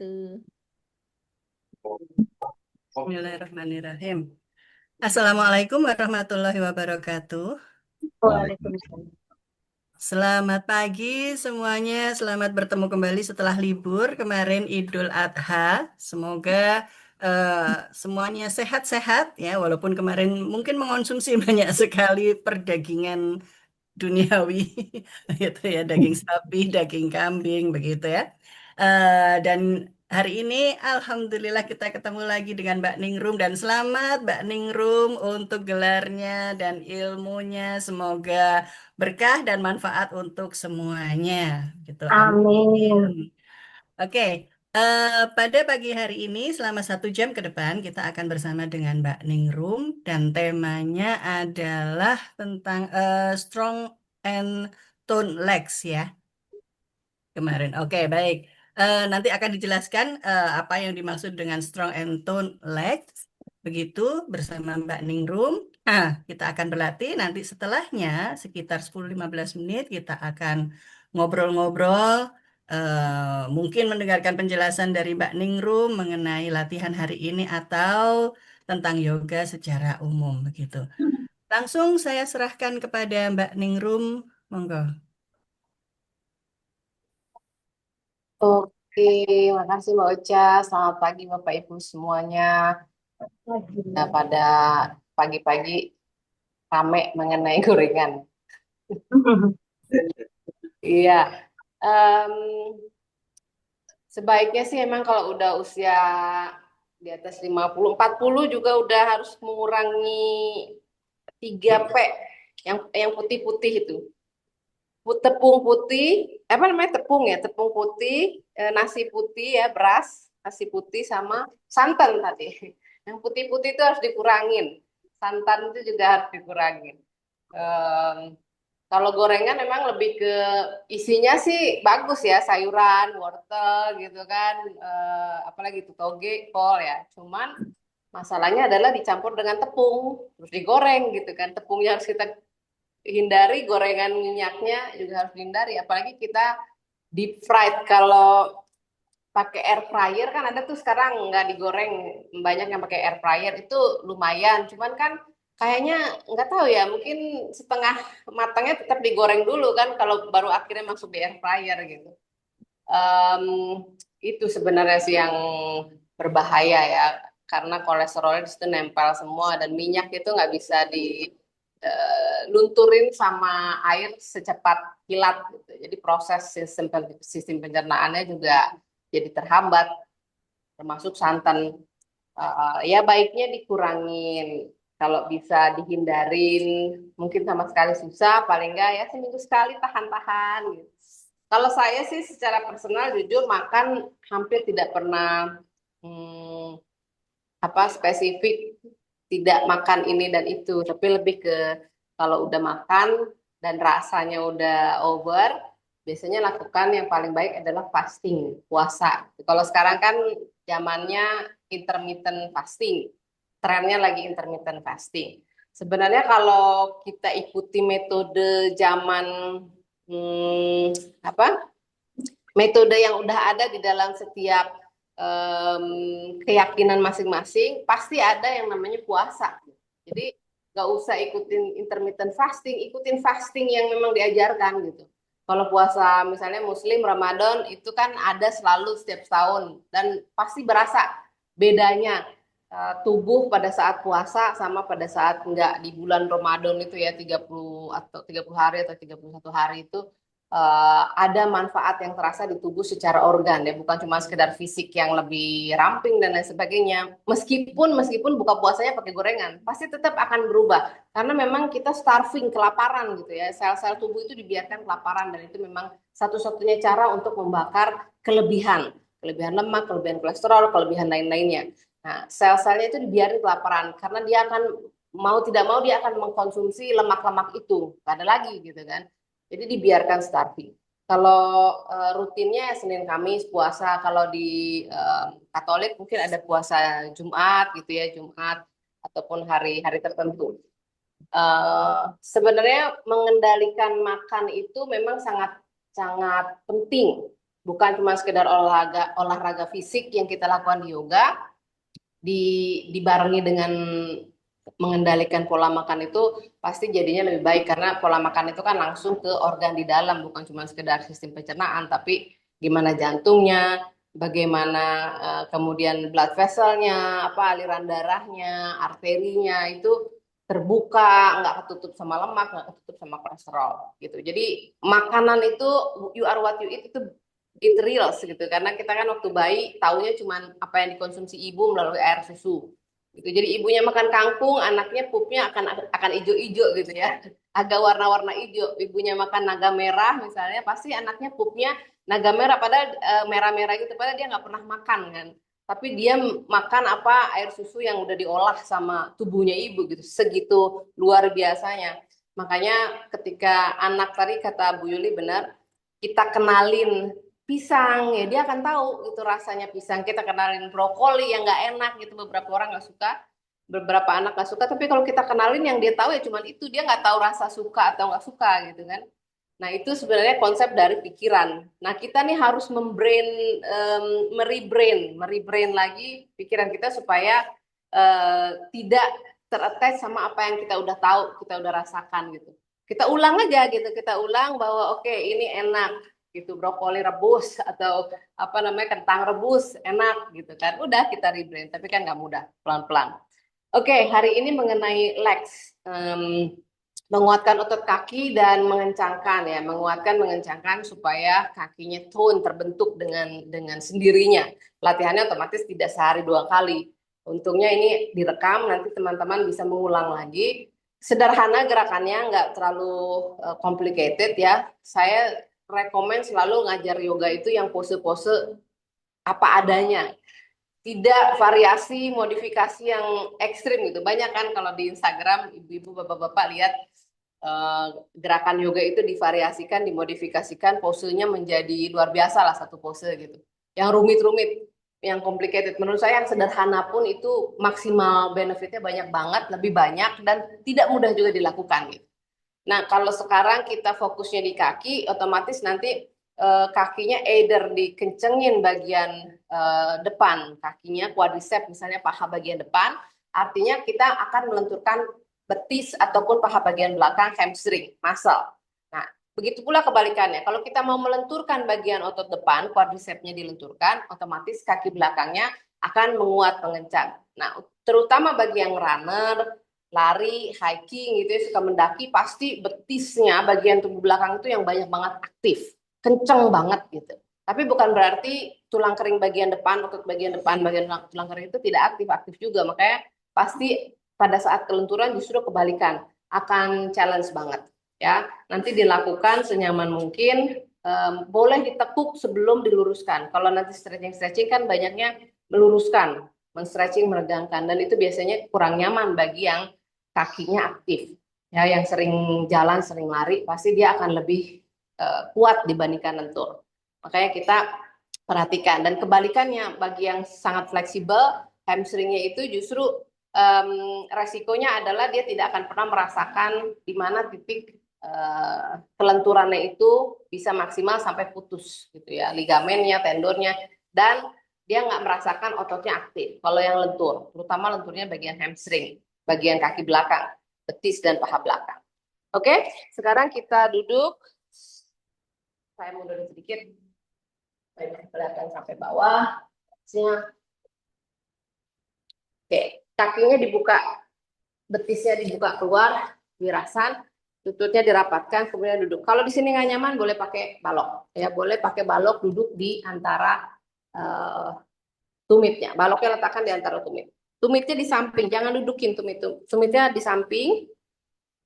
wabarakatuh. Bismillahirrahmanirrahim. Assalamualaikum warahmatullahi wabarakatuh. Waalaikumsalam. Selamat pagi semuanya. Selamat bertemu kembali setelah libur kemarin Idul Adha. Semoga eh, semuanya sehat-sehat ya. Walaupun kemarin mungkin mengonsumsi banyak sekali perdagingan duniawi gitu ya, daging sapi, daging kambing begitu ya. Dan hari ini alhamdulillah kita ketemu lagi dengan Mbak Ningrum, dan selamat Mbak Ningrum untuk gelarnya dan ilmunya, semoga berkah dan manfaat untuk semuanya gitu. Amin. Amin. Oke, pada pagi hari ini selama 1 jam ke depan kita akan bersama dengan Mbak Ningrum, dan temanya adalah tentang strong and tone legs ya kemarin. Oke, baik. Nanti akan dijelaskan apa yang dimaksud dengan strong and tone legs. Begitu bersama Mbak Ningrum. Kita akan berlatih. Nanti setelahnya sekitar 10-15 menit kita akan ngobrol-ngobrol. Mungkin mendengarkan penjelasan dari Mbak Ningrum mengenai latihan hari ini atau tentang yoga secara umum begitu. Langsung saya serahkan kepada Mbak Ningrum. Monggo. Oke, makasih Mbak Ocha. Selamat pagi Bapak Ibu semuanya. Nah, pada pagi-pagi rame mengenai gorengan. Iya, em, sebaiknya sih emang kalau udah usia di atas 50, 40 juga udah harus mengurangi 3P yang putih-putih itu. Tepung putih, apa namanya tepung ya, tepung putih, nasi putih ya, beras, nasi putih sama santan tadi. Yang putih-putih itu harus dikurangin, santan itu juga harus dikurangin. Em, Kalau gorengan memang lebih ke isinya sih bagus ya, sayuran, wortel gitu kan, apalagi itu toge, kol ya. Cuman masalahnya adalah dicampur dengan tepung, terus digoreng gitu kan. Tepungnya harus kita hindari, gorengan minyaknya juga harus dihindari, apalagi kita deep fried. Kalau pakai air fryer kan ada tuh sekarang nggak digoreng, banyak yang pakai air fryer itu lumayan, cuman kan kayaknya nggak tahu ya, mungkin setengah matangnya tetap digoreng dulu kan kalau baru akhirnya masuk di air fryer gitu. Em, itu sebenarnya sih yang berbahaya ya, karena kolesterolnya di situ nempel semua, dan minyak itu nggak bisa lunturin sama air secepat kilat gitu. Jadi proses sistem pencernaannya juga jadi terhambat, termasuk santan. Ya baiknya dikurangin. Kalau bisa dihindarin, mungkin sama sekali susah, paling enggak ya seminggu sekali tahan-tahan gitu. Kalau saya sih secara personal jujur makan hampir tidak pernah hmm, spesifik tidak makan ini dan itu, tapi lebih ke kalau udah makan dan rasanya udah over, biasanya lakukan yang paling baik adalah fasting, puasa. Kalau sekarang kan zamannya intermittent fasting, trennya lagi intermittent fasting. Sebenarnya kalau kita ikuti metode zaman hmm, apa metode yang udah ada di dalam setiap keyakinan masing-masing, pasti ada yang namanya puasa. Jadi nggak usah ikutin intermittent fasting, ikutin fasting yang memang diajarkan gitu. Kalau puasa misalnya Muslim Ramadan itu kan ada selalu setiap tahun, dan pasti berasa bedanya tubuh pada saat puasa sama pada saat enggak di bulan Ramadan itu ya, 30 atau 30 hari atau 31 hari itu ada manfaat yang terasa di tubuh secara organ ya, bukan cuma sekedar fisik yang lebih ramping dan lain sebagainya. Meskipun buka puasanya pakai gorengan, pasti tetap akan berubah karena memang kita starving, kelaparan gitu ya. Sel-sel tubuh itu dibiarkan kelaparan, dan itu memang satu-satunya cara untuk membakar kelebihan lemak, kelebihan kolesterol, kelebihan lain-lainnya. Nah, sel-selnya itu dibiarkan kelaparan karena dia akan mau tidak mau dia akan mengkonsumsi lemak-lemak itu, gak ada lagi gitu kan. Jadi dibiarkan starving. Kalau rutinnya Senin Kamis puasa, kalau di Katolik mungkin ada puasa Jumat gitu ya, Jumat ataupun hari-hari tertentu. Sebenarnya mengendalikan makan itu memang sangat sangat penting. Bukan cuma sekedar olahraga fisik yang kita lakukan di yoga, dibarengi dengan mengendalikan pola makan itu pasti jadinya lebih baik karena pola makan itu kan langsung ke organ di dalam, bukan cuma sekedar sistem pencernaan, tapi gimana jantungnya, bagaimana kemudian blood vesselnya, apa aliran darahnya, arterinya itu terbuka, nggak ketutup sama lemak, nggak ketutup sama kolesterol gitu. Jadi makanan itu you are what you eat itu it reals gitu karena kita kan waktu bayi taunya cuma apa yang dikonsumsi ibu melalui air susu gitu. Jadi ibunya makan kangkung, anaknya pupnya akan ijo-ijo gitu ya. Agak warna-warna hijau. Ibunya makan naga merah misalnya, pasti anaknya pupnya naga merah padahal merah-merah gitu padahal dia nggak pernah makan kan. Tapi dia makan apa air susu yang udah diolah sama tubuhnya ibu gitu. Segitu luar biasanya. Makanya ketika anak tadi kata Bu Yuli benar, kita kenalin pisang ya dia akan tahu itu rasanya pisang, kita kenalin brokoli yang nggak enak gitu, beberapa orang nggak suka, beberapa anak nggak suka, tapi kalau kita kenalin yang dia tahu ya cuman itu, dia nggak tahu rasa suka atau nggak suka gitu kan. Nah itu sebenarnya konsep dari pikiran. Nah kita nih harus merebrain lagi pikiran kita supaya tidak terattach sama apa yang kita udah tahu, kita udah rasakan gitu. Kita ulang aja gitu, kita ulang bahwa oke, ini enak gitu, brokoli rebus atau apa namanya kentang rebus enak gitu kan, udah kita rebrand, tapi kan nggak mudah, pelan-pelan. Oke, hari ini mengenai legs, menguatkan otot kaki dan mengencangkan ya, mengencangkan supaya kakinya tone terbentuk dengan sendirinya. Latihannya otomatis tidak sehari 2 kali. Untungnya ini direkam, nanti teman-teman bisa mengulang lagi. Sederhana gerakannya, nggak terlalu complicated ya. Saya rekomen selalu ngajar yoga itu yang pose-pose apa adanya, tidak variasi modifikasi yang ekstrim gitu. Banyak kan kalau di Instagram ibu-ibu bapak-bapak lihat gerakan yoga itu divariasikan, dimodifikasikan, posenya menjadi luar biasa lah satu pose gitu. Yang rumit-rumit, yang complicated. Menurut saya yang sederhana pun itu maksimal benefitnya banyak banget, lebih banyak dan tidak mudah juga dilakukan gitu. Nah, kalau sekarang kita fokusnya di kaki, otomatis nanti kakinya either dikencengin bagian depan, kakinya quadricep misalnya paha bagian depan, artinya kita akan melenturkan betis ataupun paha bagian belakang hamstring, muscle. Nah, begitu pula kebalikannya. Kalau kita mau melenturkan bagian otot depan, quadricepnya dilenturkan, otomatis kaki belakangnya akan menguat, mengencang. Nah, terutama bagi yang runner, lari, hiking gitu ya, suka mendaki, pasti betisnya bagian tubuh belakang itu yang banyak banget aktif, kenceng banget gitu. Tapi bukan berarti tulang kering bagian depan, otot bagian depan, bagian tulang kering itu tidak aktif, aktif juga. Makanya pasti pada saat kelenturan justru kebalikan, akan challenge banget ya. Nanti dilakukan senyaman mungkin, boleh ditekuk sebelum diluruskan. Kalau nanti stretching-stretching kan banyaknya meluruskan, men-stretching, meregangkan, dan itu biasanya kurang nyaman bagi yang kakinya aktif ya, yang sering jalan, sering lari, pasti dia akan lebih kuat dibandingkan lentur. Makanya kita perhatikan. Dan kebalikannya bagi yang sangat fleksibel, hamstringnya itu justru resikonya adalah dia tidak akan pernah merasakan di mana titik kelenturannya itu bisa maksimal sampai putus gitu ya, ligamennya, tendonnya, dan dia nggak merasakan ototnya aktif kalau yang lentur, terutama lenturnya bagian hamstring, bagian kaki belakang, betis dan paha belakang. Oke, sekarang kita duduk. Saya mundur sedikit, belakang sampai bawah. Oke, kakinya dibuka, betisnya dibuka keluar, wirasan, lututnya dirapatkan, kemudian duduk. Kalau di sini nggak nyaman, boleh pakai balok. Ya, boleh pakai balok duduk di antara tumitnya. Baloknya letakkan di antara tumit. Tumitnya di samping, jangan dudukin tumit. Tumitnya di samping,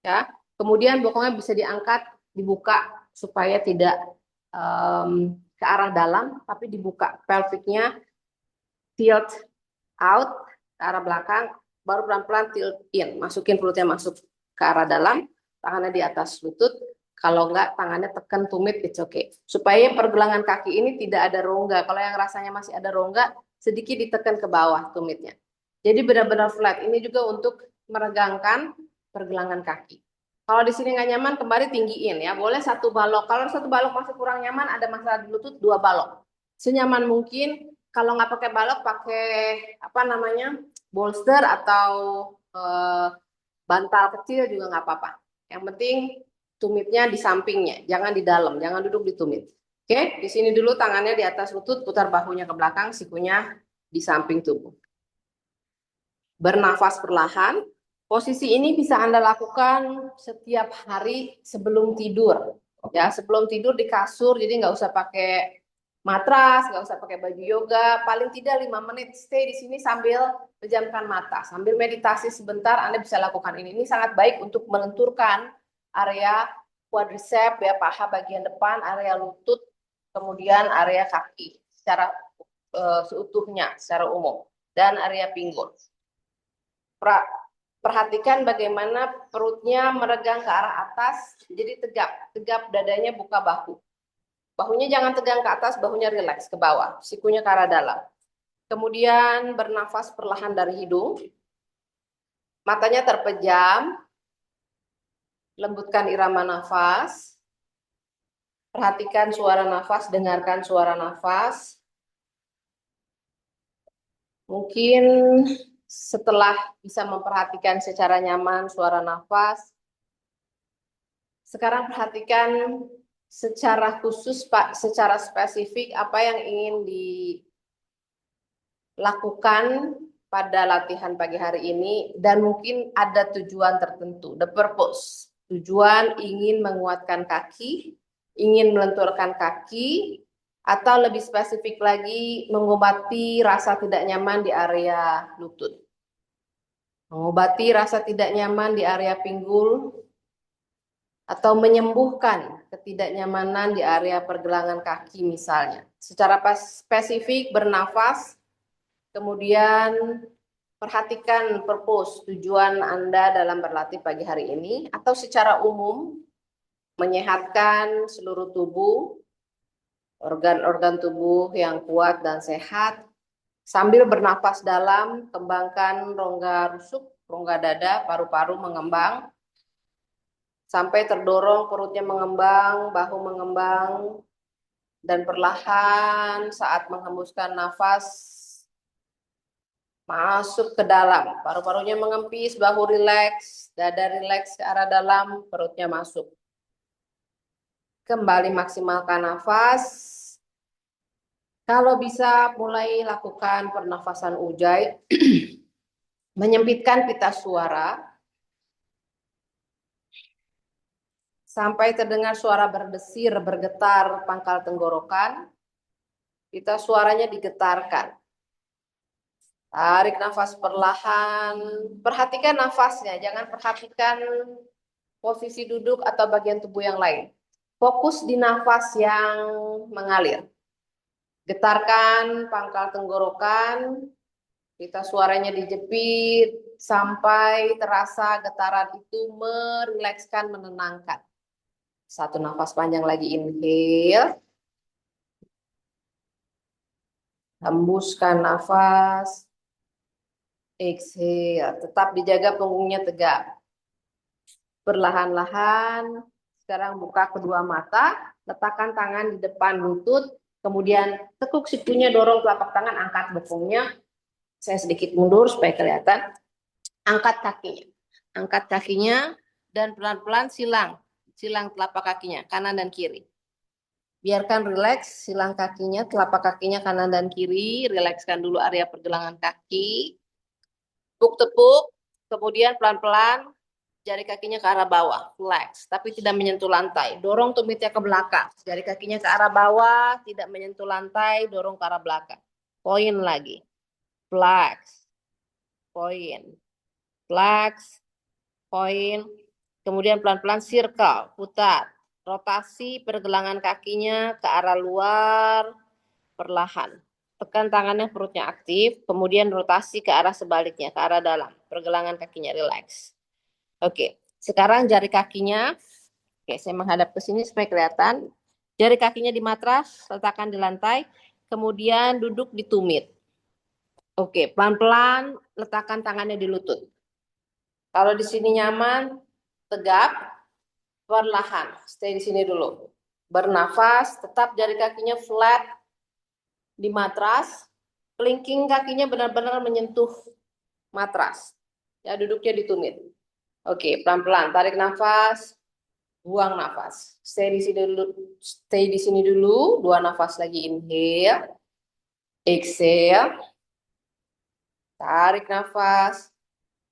ya. Kemudian bokongnya bisa diangkat, dibuka supaya tidak ke arah dalam, tapi dibuka. Pelviknya tilt out ke arah belakang, baru pelan-pelan tilt in, masukin perutnya masuk ke arah dalam, tangannya di atas lutut. Kalau enggak, tangannya tekan tumit, it's okay. Supaya pergelangan kaki ini tidak ada rongga. Kalau yang rasanya masih ada rongga, sedikit ditekan ke bawah tumitnya. Jadi benar-benar flat. Ini juga untuk meregangkan pergelangan kaki. Kalau di sini nggak nyaman, kembali tinggiin ya. Boleh satu balok. Kalau satu balok masih kurang nyaman, ada masalah di lutut, dua balok. Senyaman mungkin. Kalau nggak pakai balok, pakai apa namanya, bolster atau eh, bantal kecil juga nggak apa-apa. Yang penting tumitnya di sampingnya, jangan di dalam, jangan duduk di tumit. Oke, di sini dulu tangannya di atas lutut, putar bahunya ke belakang, sikunya di samping tubuh. Bernafas perlahan. Posisi ini bisa Anda lakukan setiap hari sebelum tidur. Ya, sebelum tidur di kasur, jadi nggak usah pakai matras, nggak usah pakai baju yoga. Paling tidak 5 menit stay di sini sambil pejamkan mata, sambil meditasi sebentar. Anda bisa lakukan ini. Ini sangat baik untuk melenturkan area quadricep, ya paha bagian depan, area lutut, kemudian area kaki secara seutuhnya, secara umum, dan area pinggul. Perhatikan bagaimana perutnya meregang ke arah atas, jadi tegap, tegap dadanya, buka bahu. Bahunya jangan tegang ke atas, bahunya rileks ke bawah, sikunya ke arah dalam. Kemudian bernafas perlahan dari hidung, matanya terpejam, lembutkan irama nafas, perhatikan suara nafas, dengarkan suara nafas. Mungkin setelah bisa memperhatikan secara nyaman suara nafas, sekarang perhatikan secara khusus Pak, secara spesifik apa yang ingin dilakukan pada latihan pagi hari ini, dan mungkin ada tujuan tertentu, the purpose. Tujuan ingin menguatkan kaki, ingin melenturkan kaki, atau lebih spesifik lagi mengobati rasa tidak nyaman di area lutut. Mengobati rasa tidak nyaman di area pinggul, atau menyembuhkan ketidaknyamanan di area pergelangan kaki misalnya. Secara spesifik bernafas, kemudian perhatikan purpose, tujuan Anda dalam berlatih pagi hari ini, atau secara umum menyehatkan seluruh tubuh, organ-organ tubuh yang kuat dan sehat, sambil bernafas dalam, kembangkan rongga rusuk, rongga dada, paru-paru mengembang, sampai terdorong perutnya mengembang, bahu mengembang, dan perlahan saat menghembuskan nafas masuk ke dalam. Paru-parunya mengempis, bahu rileks, dada rileks ke arah dalam, perutnya masuk. Kembali maksimalkan nafas. Kalau bisa mulai lakukan pernafasan ujjayi, menyempitkan pita suara, sampai terdengar suara berdesir, bergetar pangkal tenggorokan, pita suaranya digetarkan. Tarik nafas perlahan, perhatikan nafasnya, jangan perhatikan posisi duduk atau bagian tubuh yang lain. Fokus di nafas yang mengalir. Getarkan pangkal tenggorokan, kita suaranya dijepit sampai terasa getaran itu merilekskan, menenangkan. Satu nafas panjang lagi, inhale. Hembuskan nafas. Exhale. Tetap dijaga punggungnya tegak. Perlahan-lahan, sekarang buka kedua mata, letakkan tangan di depan lutut, kemudian tekuk sikunya, dorong telapak tangan, angkat bokongnya. Saya sedikit mundur supaya kelihatan. Angkat kakinya, dan pelan-pelan silang telapak kakinya, kanan dan kiri. Biarkan rileks, silang kakinya, telapak kakinya kanan dan kiri, rilekskan dulu area pergelangan kaki. Tepuk-tepuk, kemudian pelan-pelan jari kakinya ke arah bawah, flex, tapi tidak menyentuh lantai. Dorong tumitnya ke belakang, jari kakinya ke arah bawah, tidak menyentuh lantai, dorong ke arah belakang. Poin lagi, flex, poin, flex, poin. Kemudian pelan-pelan circle, putar. Rotasi pergelangan kakinya ke arah luar, perlahan. Tekan tangannya, perutnya aktif, kemudian rotasi ke arah sebaliknya, ke arah dalam. Pergelangan kakinya relax. Oke, sekarang jari kakinya, oke, saya menghadap ke sini supaya kelihatan. Jari kakinya di matras, letakkan di lantai, kemudian duduk di tumit. Oke, pelan-pelan letakkan tangannya di lutut. Kalau di sini nyaman, tegap, perlahan. Stay di sini dulu. Bernafas, tetap jari kakinya flat di matras. Kelingking kakinya benar-benar menyentuh matras. Ya, duduknya di tumit. Oke, pelan-pelan. Tarik nafas, buang nafas. Stay di sini dulu. Stay di sini dulu. 2 nafas lagi. Inhale, exhale. Tarik nafas,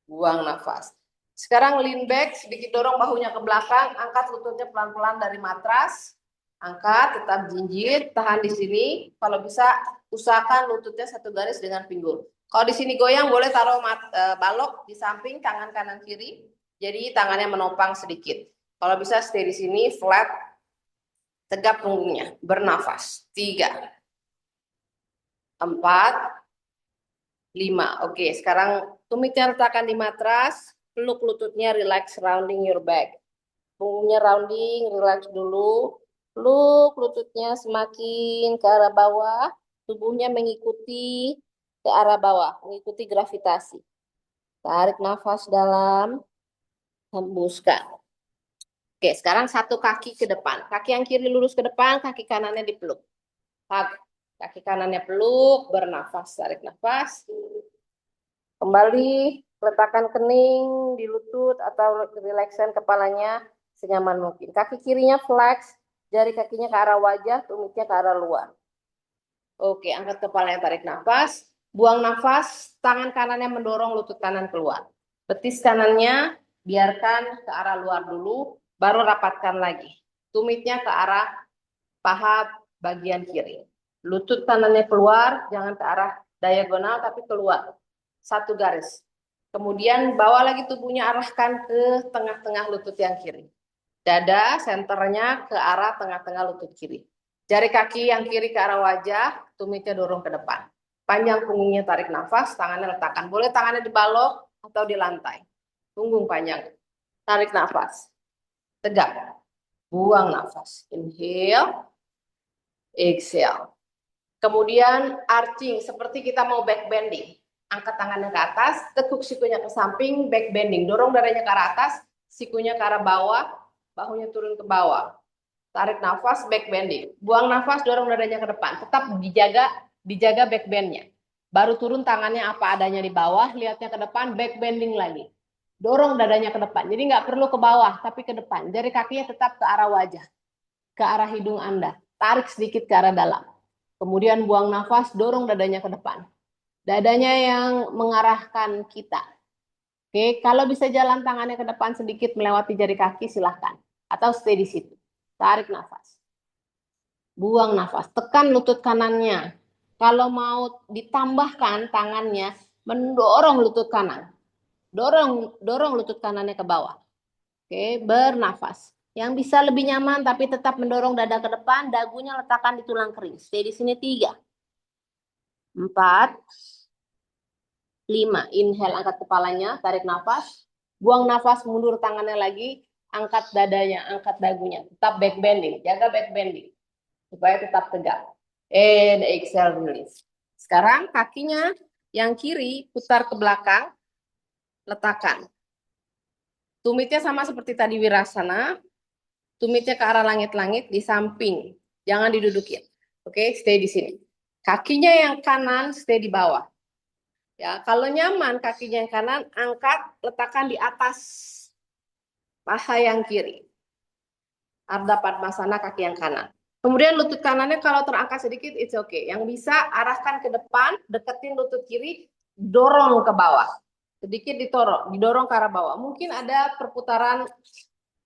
buang nafas. Sekarang lean back, sedikit dorong bahunya ke belakang, angkat lututnya pelan-pelan dari matras. Angkat, tetap jinjit, tahan di sini. Kalau bisa, usahakan lututnya satu garis dengan pinggul. Kalau di sini goyang, boleh taruh balok di samping, tangan kanan kiri. Jadi tangannya menopang sedikit. Kalau bisa stay di sini, flat, tegap punggungnya. Bernafas. 3, 4, 5. Oke, sekarang tumitnya letakkan di matras, peluk lututnya, relax, rounding your back. Punggungnya rounding, relax dulu. Peluk lututnya semakin ke arah bawah, tubuhnya mengikuti ke arah bawah, mengikuti gravitasi. Tarik nafas dalam, hembuskan. Oke, sekarang satu kaki ke depan. Kaki yang kiri lurus ke depan, kaki kanannya dipeluk. Kaki kanannya peluk, bernafas, tarik nafas. Kembali letakkan kening di lutut atau relaxkan kepalanya senyaman mungkin. Kaki kirinya flex, jari kakinya ke arah wajah, tumitnya ke arah luar. Oke, angkat kepalanya, tarik nafas. Buang nafas, tangan kanannya mendorong lutut kanan keluar. Betis kanannya biarkan ke arah luar dulu, baru rapatkan lagi. Tumitnya ke arah paha bagian kiri. Lutut kanannya keluar, jangan ke arah diagonal tapi keluar. Satu garis. Kemudian bawa lagi tubuhnya, arahkan ke tengah-tengah lutut yang kiri. Dada senternya ke arah tengah-tengah lutut kiri. Jari kaki yang kiri ke arah wajah, tumitnya dorong ke depan. Panjang punggungnya, tarik nafas, tangannya letakkan. Boleh tangannya di balok atau di lantai. Punggung panjang. Tarik nafas. Tegak. Buang nafas. Inhale, exhale. Kemudian arching, seperti kita mau back bending. Angkat tangannya ke atas, tekuk sikunya ke samping, back bending. Dorong dadanya ke arah atas, sikunya ke arah bawah, bahunya turun ke bawah. Tarik nafas, back bending. Buang nafas, dorong dadanya ke depan. Tetap dijaga back bendnya. Baru turun tangannya apa adanya di bawah, lihatnya ke depan, back bending lagi. Dorong dadanya ke depan. Jadi nggak perlu ke bawah, tapi ke depan. Jari kakinya tetap ke arah wajah, ke arah hidung Anda. Tarik sedikit ke arah dalam. Kemudian buang nafas, dorong dadanya ke depan. Dadanya yang mengarahkan kita. Oke, kalau bisa jalan tangannya ke depan sedikit melewati jari kaki, silahkan. Atau stay di situ. Tarik nafas. Buang nafas. Tekan lutut kanannya. Kalau mau ditambahkan tangannya, mendorong lutut kanan. Dorong lutut kanannya ke bawah. Oke, bernafas. Yang bisa lebih nyaman tapi tetap mendorong dada ke depan, dagunya letakkan di tulang kering. Stay di sini 3, 4, 5. Inhale, angkat kepalanya, tarik nafas. Buang nafas, mundur tangannya lagi, angkat dadanya, angkat dagunya. Tetap back bending, jaga back bending supaya tetap tegak. And exhale, release. Sekarang kakinya yang kiri putar ke belakang, letakkan. Tumitnya sama seperti tadi Wirasana, tumitnya ke arah langit-langit di samping, jangan didudukin. Oke, stay di sini. Kakinya yang kanan stay di bawah. Ya, kalau nyaman kakinya yang kanan, angkat, letakkan di atas paha yang kiri. Ardha Padmasana, kaki yang kanan. Kemudian lutut kanannya kalau terangkat sedikit, it's okay. Yang bisa arahkan ke depan, deketin lutut kiri, dorong ke bawah. Sedikit didorong ke arah bawah. Mungkin ada perputaran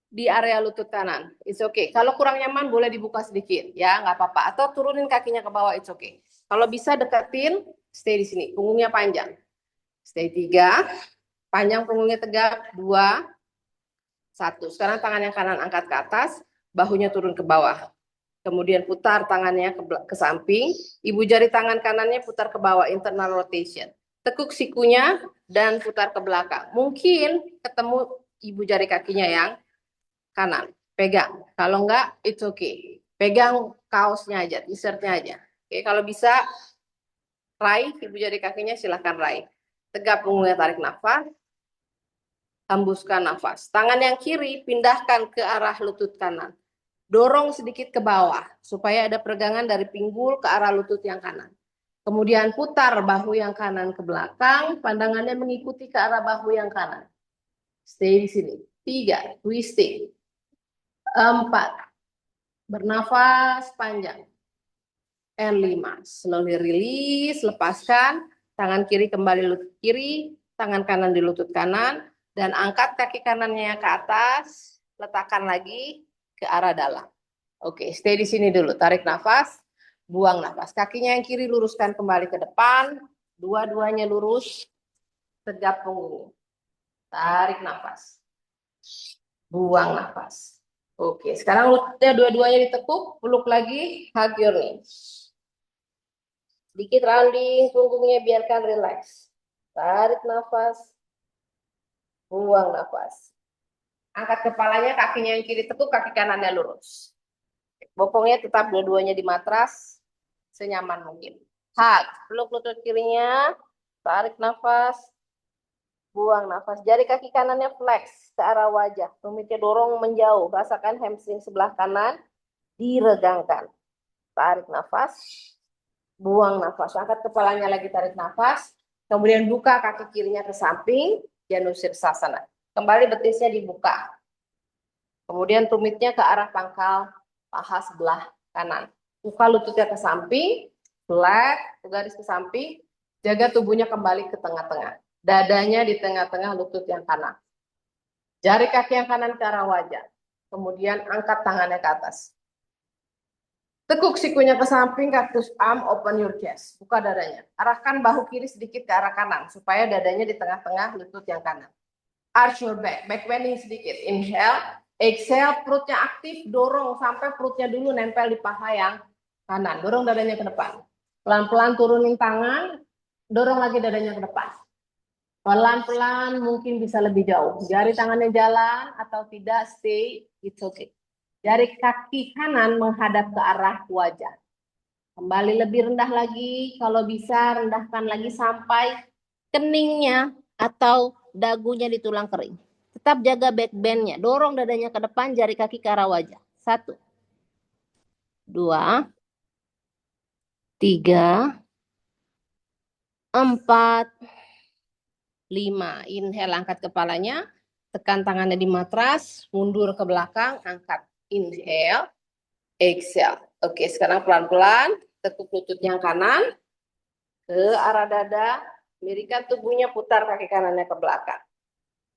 di area lutut kanan, it's okay. Kalau kurang nyaman boleh dibuka sedikit, ya nggak apa-apa. Atau turunin kakinya ke bawah, it's okay. Kalau bisa deketin, stay di sini. Punggungnya panjang. Stay 3, panjang punggungnya tegak, 2, 1. Sekarang tangan yang kanan angkat ke atas, bahunya turun ke bawah. Kemudian putar tangannya ke samping, ibu jari tangan kanannya putar ke bawah, internal rotation. Tekuk sikunya dan putar ke belakang. Mungkin ketemu ibu jari kakinya yang kanan. Pegang. Kalau enggak, it's okay. Pegang kaosnya aja, t-shirtnya aja. Oke, kalau bisa raih ibu jari kakinya, silahkan raih. Tegap punggungnya, tarik nafas. Hembuskan nafas. Tangan yang kiri pindahkan ke arah lutut kanan. Dorong sedikit ke bawah supaya ada peregangan dari pinggul ke arah lutut yang kanan. Kemudian putar bahu yang kanan ke belakang, pandangannya mengikuti ke arah bahu yang kanan. Stay di sini. 3, twisting. 4, bernafas panjang. And 5, slowly release, lepaskan. Tangan kiri kembali lutut kiri, tangan kanan di lutut kanan, dan angkat kaki kanannya ke atas, letakkan lagi ke arah dalam. Oke, stay di sini dulu. Tarik nafas, buang nafas. Kakinya yang kiri luruskan kembali ke depan, dua-duanya lurus, tegap punggung. Tarik nafas, buang nafas. Oke, sekarang lututnya dua-duanya ditekuk, peluk lagi, hug your knees. Sedikit rounding punggungnya, biarkan relax. Tarik nafas, buang nafas. Angkat kepalanya, kakinya yang kiri tekuk, kaki kanannya lurus. Bokongnya tetap dua-duanya di matras, senyaman mungkin. Hug, peluk lutut kirinya, tarik nafas, buang nafas. Jari kaki kanannya flex ke arah wajah, tumitnya dorong menjauh. Rasakan hamstring sebelah kanan diregangkan. Tarik nafas, buang nafas. Angkat kepalanya lagi, tarik nafas. Kemudian buka kaki kirinya ke samping, Janu Sirsasana. Kembali betisnya dibuka. Kemudian tumitnya ke arah pangkal paha sebelah kanan. Buka lututnya ke samping, flat, garis ke samping. Jaga tubuhnya kembali ke tengah-tengah. Dadanya di tengah-tengah lutut yang kanan. Jari kaki yang kanan ke arah wajah. Kemudian angkat tangannya ke atas. Tekuk sikunya ke samping, cactus arm, open your chest. Buka dadanya. Arahkan bahu kiri sedikit ke arah kanan, supaya dadanya di tengah-tengah lutut yang kanan. Arch your back, back bending sedikit. Inhale, exhale, perutnya aktif, dorong sampai perutnya dulu nempel di paha yang kanan. Dorong dadanya ke depan. Pelan-pelan turunin tangan, dorong lagi dadanya ke depan. Pelan-pelan mungkin bisa lebih jauh. Jari tangannya jalan atau tidak, stay, it's okay. Jari kaki kanan menghadap ke arah wajah. Kembali lebih rendah lagi, kalau bisa rendahkan lagi sampai keningnya atau dagunya di tulang kering. Tetap jaga back bend-nya, dorong dadanya ke depan, jari kaki ke arah wajah. 1, 2, 3, 4, 5. Inhale, angkat kepalanya, tekan tangannya di matras, mundur ke belakang, angkat. Inhale, exhale. Oke, sekarang pelan-pelan, tekuk lutut yang kanan, ke arah dada, miringkan tubuhnya, putar kaki kanannya ke belakang.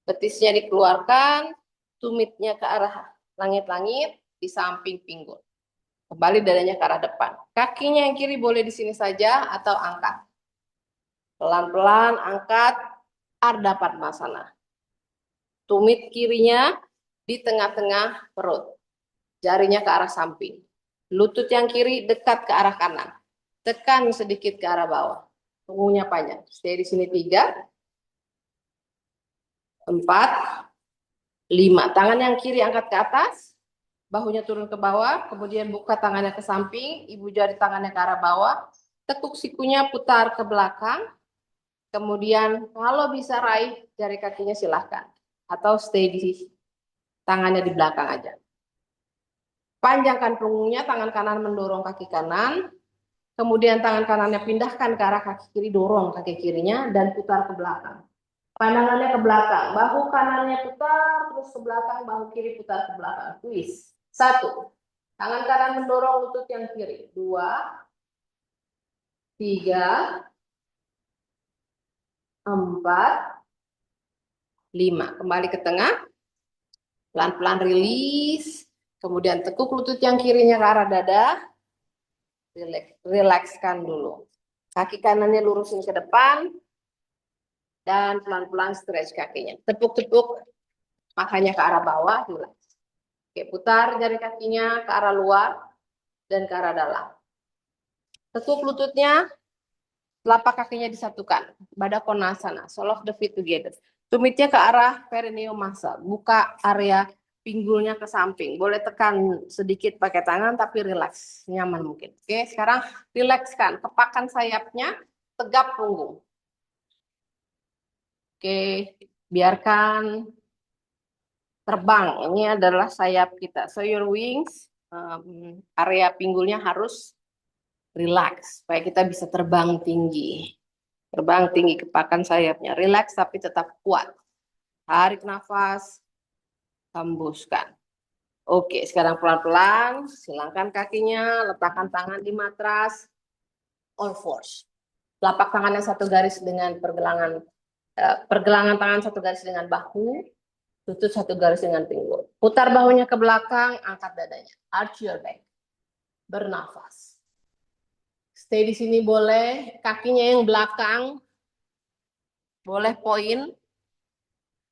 Betisnya dikeluarkan, tumitnya ke arah langit-langit, di samping pinggul. Kembali dadanya ke arah depan. Kakinya yang kiri boleh di sini saja atau angkat. Pelan-pelan angkat, Ardha Padmasana. Tumit kirinya di tengah-tengah perut. Jarinya ke arah samping. Lutut yang kiri dekat ke arah kanan. Tekan sedikit ke arah bawah. Punggungnya panjang. Stay di sini 3, 4, 5. Tangan yang kiri angkat ke atas. Bahunya turun ke bawah. Kemudian buka tangannya ke samping. Ibu jari tangannya ke arah bawah. Tekuk sikunya putar ke belakang. Kemudian kalau bisa raih jari kakinya silahkan. Atau stay di tangannya di belakang aja. Panjangkan punggungnya, tangan kanan mendorong kaki kanan. Kemudian tangan kanannya pindahkan ke arah kaki kiri, dorong kaki kirinya dan putar ke belakang. Pandangannya ke belakang, bahu kanannya putar, terus ke belakang, bahu kiri putar ke belakang. Twist. 1, tangan kanan mendorong lutut yang kiri. 2, 3, 4, 5. Kembali ke tengah. Pelan-pelan rilis. Kemudian tekuk lutut yang kirinya ke arah dada. Relakskan dulu. Kaki kanannya lurusin ke depan. Dan pelan-pelan stretch kakinya. Tepuk-tepuk pahanya ke arah bawah. Relax. Oke, putar jari kakinya ke arah luar dan ke arah dalam. Tekuk lututnya, telapak kakinya disatukan. Badan Konasana, sole of the feet together. Tumitnya ke arah perineum muscle. Buka area pinggulnya ke samping. Boleh tekan sedikit pakai tangan, tapi relax. Nyaman mungkin. Oke, sekarang relaxkan. Kepakkan sayapnya, tegap punggung. Oke, biarkan terbang. Ini adalah sayap kita. So your wings, area pinggulnya harus relax supaya kita bisa terbang tinggi. Terbang tinggi kepakan sayapnya. Relax tapi tetap kuat. Tarik nafas, hembuskan. Oke, sekarang pelan-pelan, silangkan kakinya, letakkan tangan di matras, all fours. Telapak tangannya satu garis dengan pergelangan tangan satu garis dengan bahu, lutut satu garis dengan pinggul. Putar bahunya ke belakang, angkat dadanya. Arch your back. Bernafas. Stay di sini boleh, kakinya yang belakang, boleh point,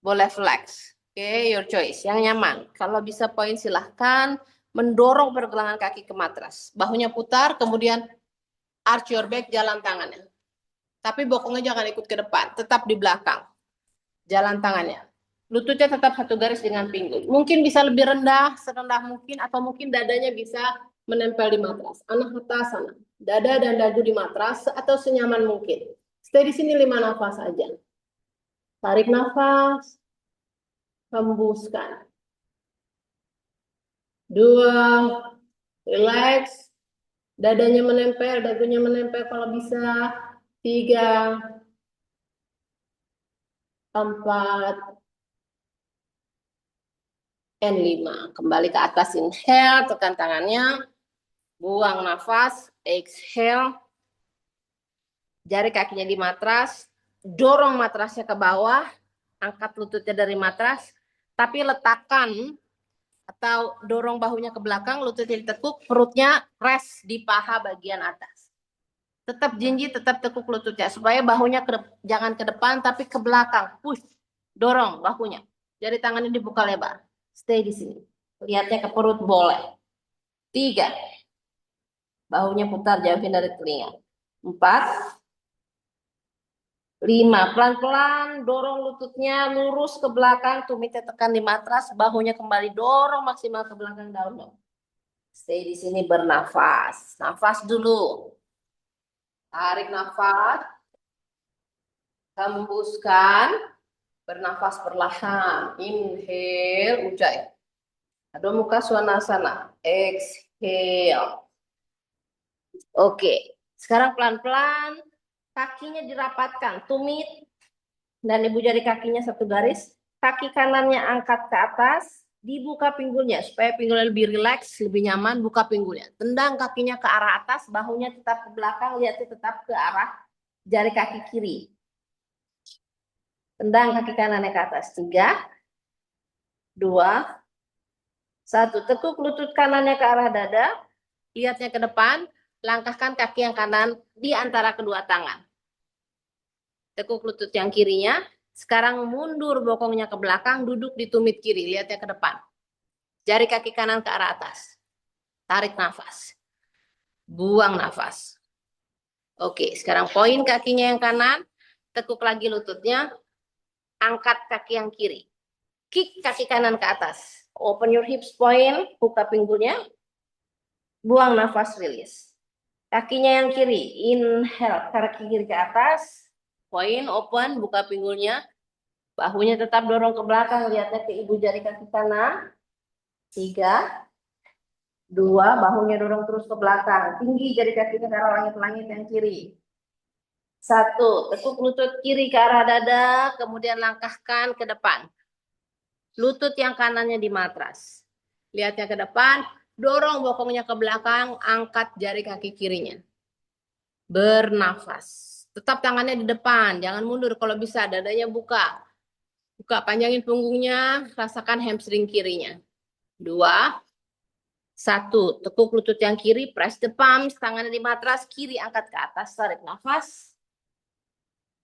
boleh flex. Oke, your choice. Yang nyaman. Kalau bisa point silahkan mendorong pergelangan kaki ke matras. Bahunya putar, kemudian arch your back, jalan tangannya. Tapi bokongnya jangan ikut ke depan, tetap di belakang. Jalan tangannya. Lututnya tetap satu garis dengan pinggul. Mungkin bisa lebih rendah, serendah mungkin, atau mungkin dadanya bisa menempel di matras. Anak atas sana. Dada dan dagu di matras atau senyaman mungkin. Stay di sini 5 nafas aja. Tarik nafas. Hembuskan. 2. Relax. Dadanya menempel, dagunya menempel kalau bisa. 3. 4. Dan 5. Kembali ke atas, inhale, tekan tangannya. Buang nafas, exhale. Jari kakinya di matras. Dorong matrasnya ke bawah. Angkat lututnya dari matras. Tapi letakkan atau dorong bahunya ke belakang, lututnya ditekuk, perutnya rest di paha bagian atas. Tetap jinjit, tetap tekuk lututnya. Supaya bahunya jangan ke depan, tapi ke belakang. Push. Dorong bahunya. Jari tangannya dibuka lebar. Stay di sini. Lihatnya ke perut boleh. 3. Bahunya putar, jauhin dari telinga. 4. 5. Pelan-pelan dorong lututnya lurus ke belakang, tumitnya tekan di matras, bahunya kembali dorong maksimal ke belakang daun. Stay di sini bernafas. Nafas dulu. Tarik nafas. Hembuskan. Bernafas perlahan. Inhale, ujjayi. Adho Mukha Svanasana. Exhale. Oke. Sekarang pelan-pelan kakinya dirapatkan, tumit dan ibu jari kakinya satu garis. Kaki kanannya angkat ke atas, dibuka pinggulnya supaya pinggulnya lebih rileks, lebih nyaman. Buka pinggulnya, tendang kakinya ke arah atas, bahunya tetap ke belakang, lihatnya tetap ke arah jari kaki kiri. Tendang kaki kanannya ke atas. 3, 2, 1. Tekuk lutut kanannya ke arah dada, lihatnya ke depan. Langkahkan kaki yang kanan di antara kedua tangan. Tekuk lutut yang kirinya. Sekarang mundur bokongnya ke belakang, duduk di tumit kiri, lihatnya ke depan. Jari kaki kanan ke arah atas. Tarik nafas. Buang nafas. Oke, sekarang poin kakinya yang kanan, tekuk lagi lututnya, angkat kaki yang kiri. Kick kaki kanan ke atas. Open your hips, point, buka pinggulnya. Buang nafas, release. Kakinya yang kiri, inhale, kaki kiri ke atas. Point, open, buka pinggulnya. Bahunya tetap dorong ke belakang, lihatnya ke ibu jari kaki kanan. 3, 2, bahunya dorong terus ke belakang. Tinggi jari kakinya ke arah langit-langit yang kiri. 1, tekuk lutut kiri ke arah dada, kemudian langkahkan ke depan. Lutut yang kanannya di matras. Lihatnya ke depan, dorong bokongnya ke belakang, angkat jari kaki kirinya. Bernafas. Tetap tangannya di depan, jangan mundur kalau bisa, dadanya buka. Buka, panjangin punggungnya, rasakan hamstring kirinya. 2, 1. Tekuk lutut yang kiri, press the palms, tangannya di matras, kiri angkat ke atas, tarik nafas.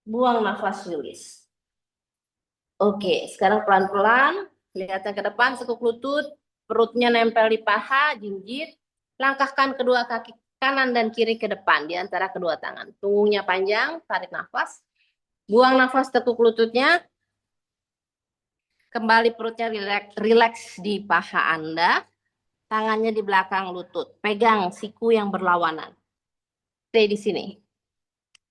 Buang nafas, release. Oke, sekarang pelan-pelan, lihatnya ke depan, tekuk lutut, perutnya nempel di paha, jinjit. Langkahkan kedua kaki kanan dan kiri ke depan, di antara kedua tangan. Punggungnya panjang, tarik nafas. Buang nafas, tekuk lututnya. Kembali perutnya rileks di paha Anda. Tangannya di belakang lutut. Pegang siku yang berlawanan. Stay di sini.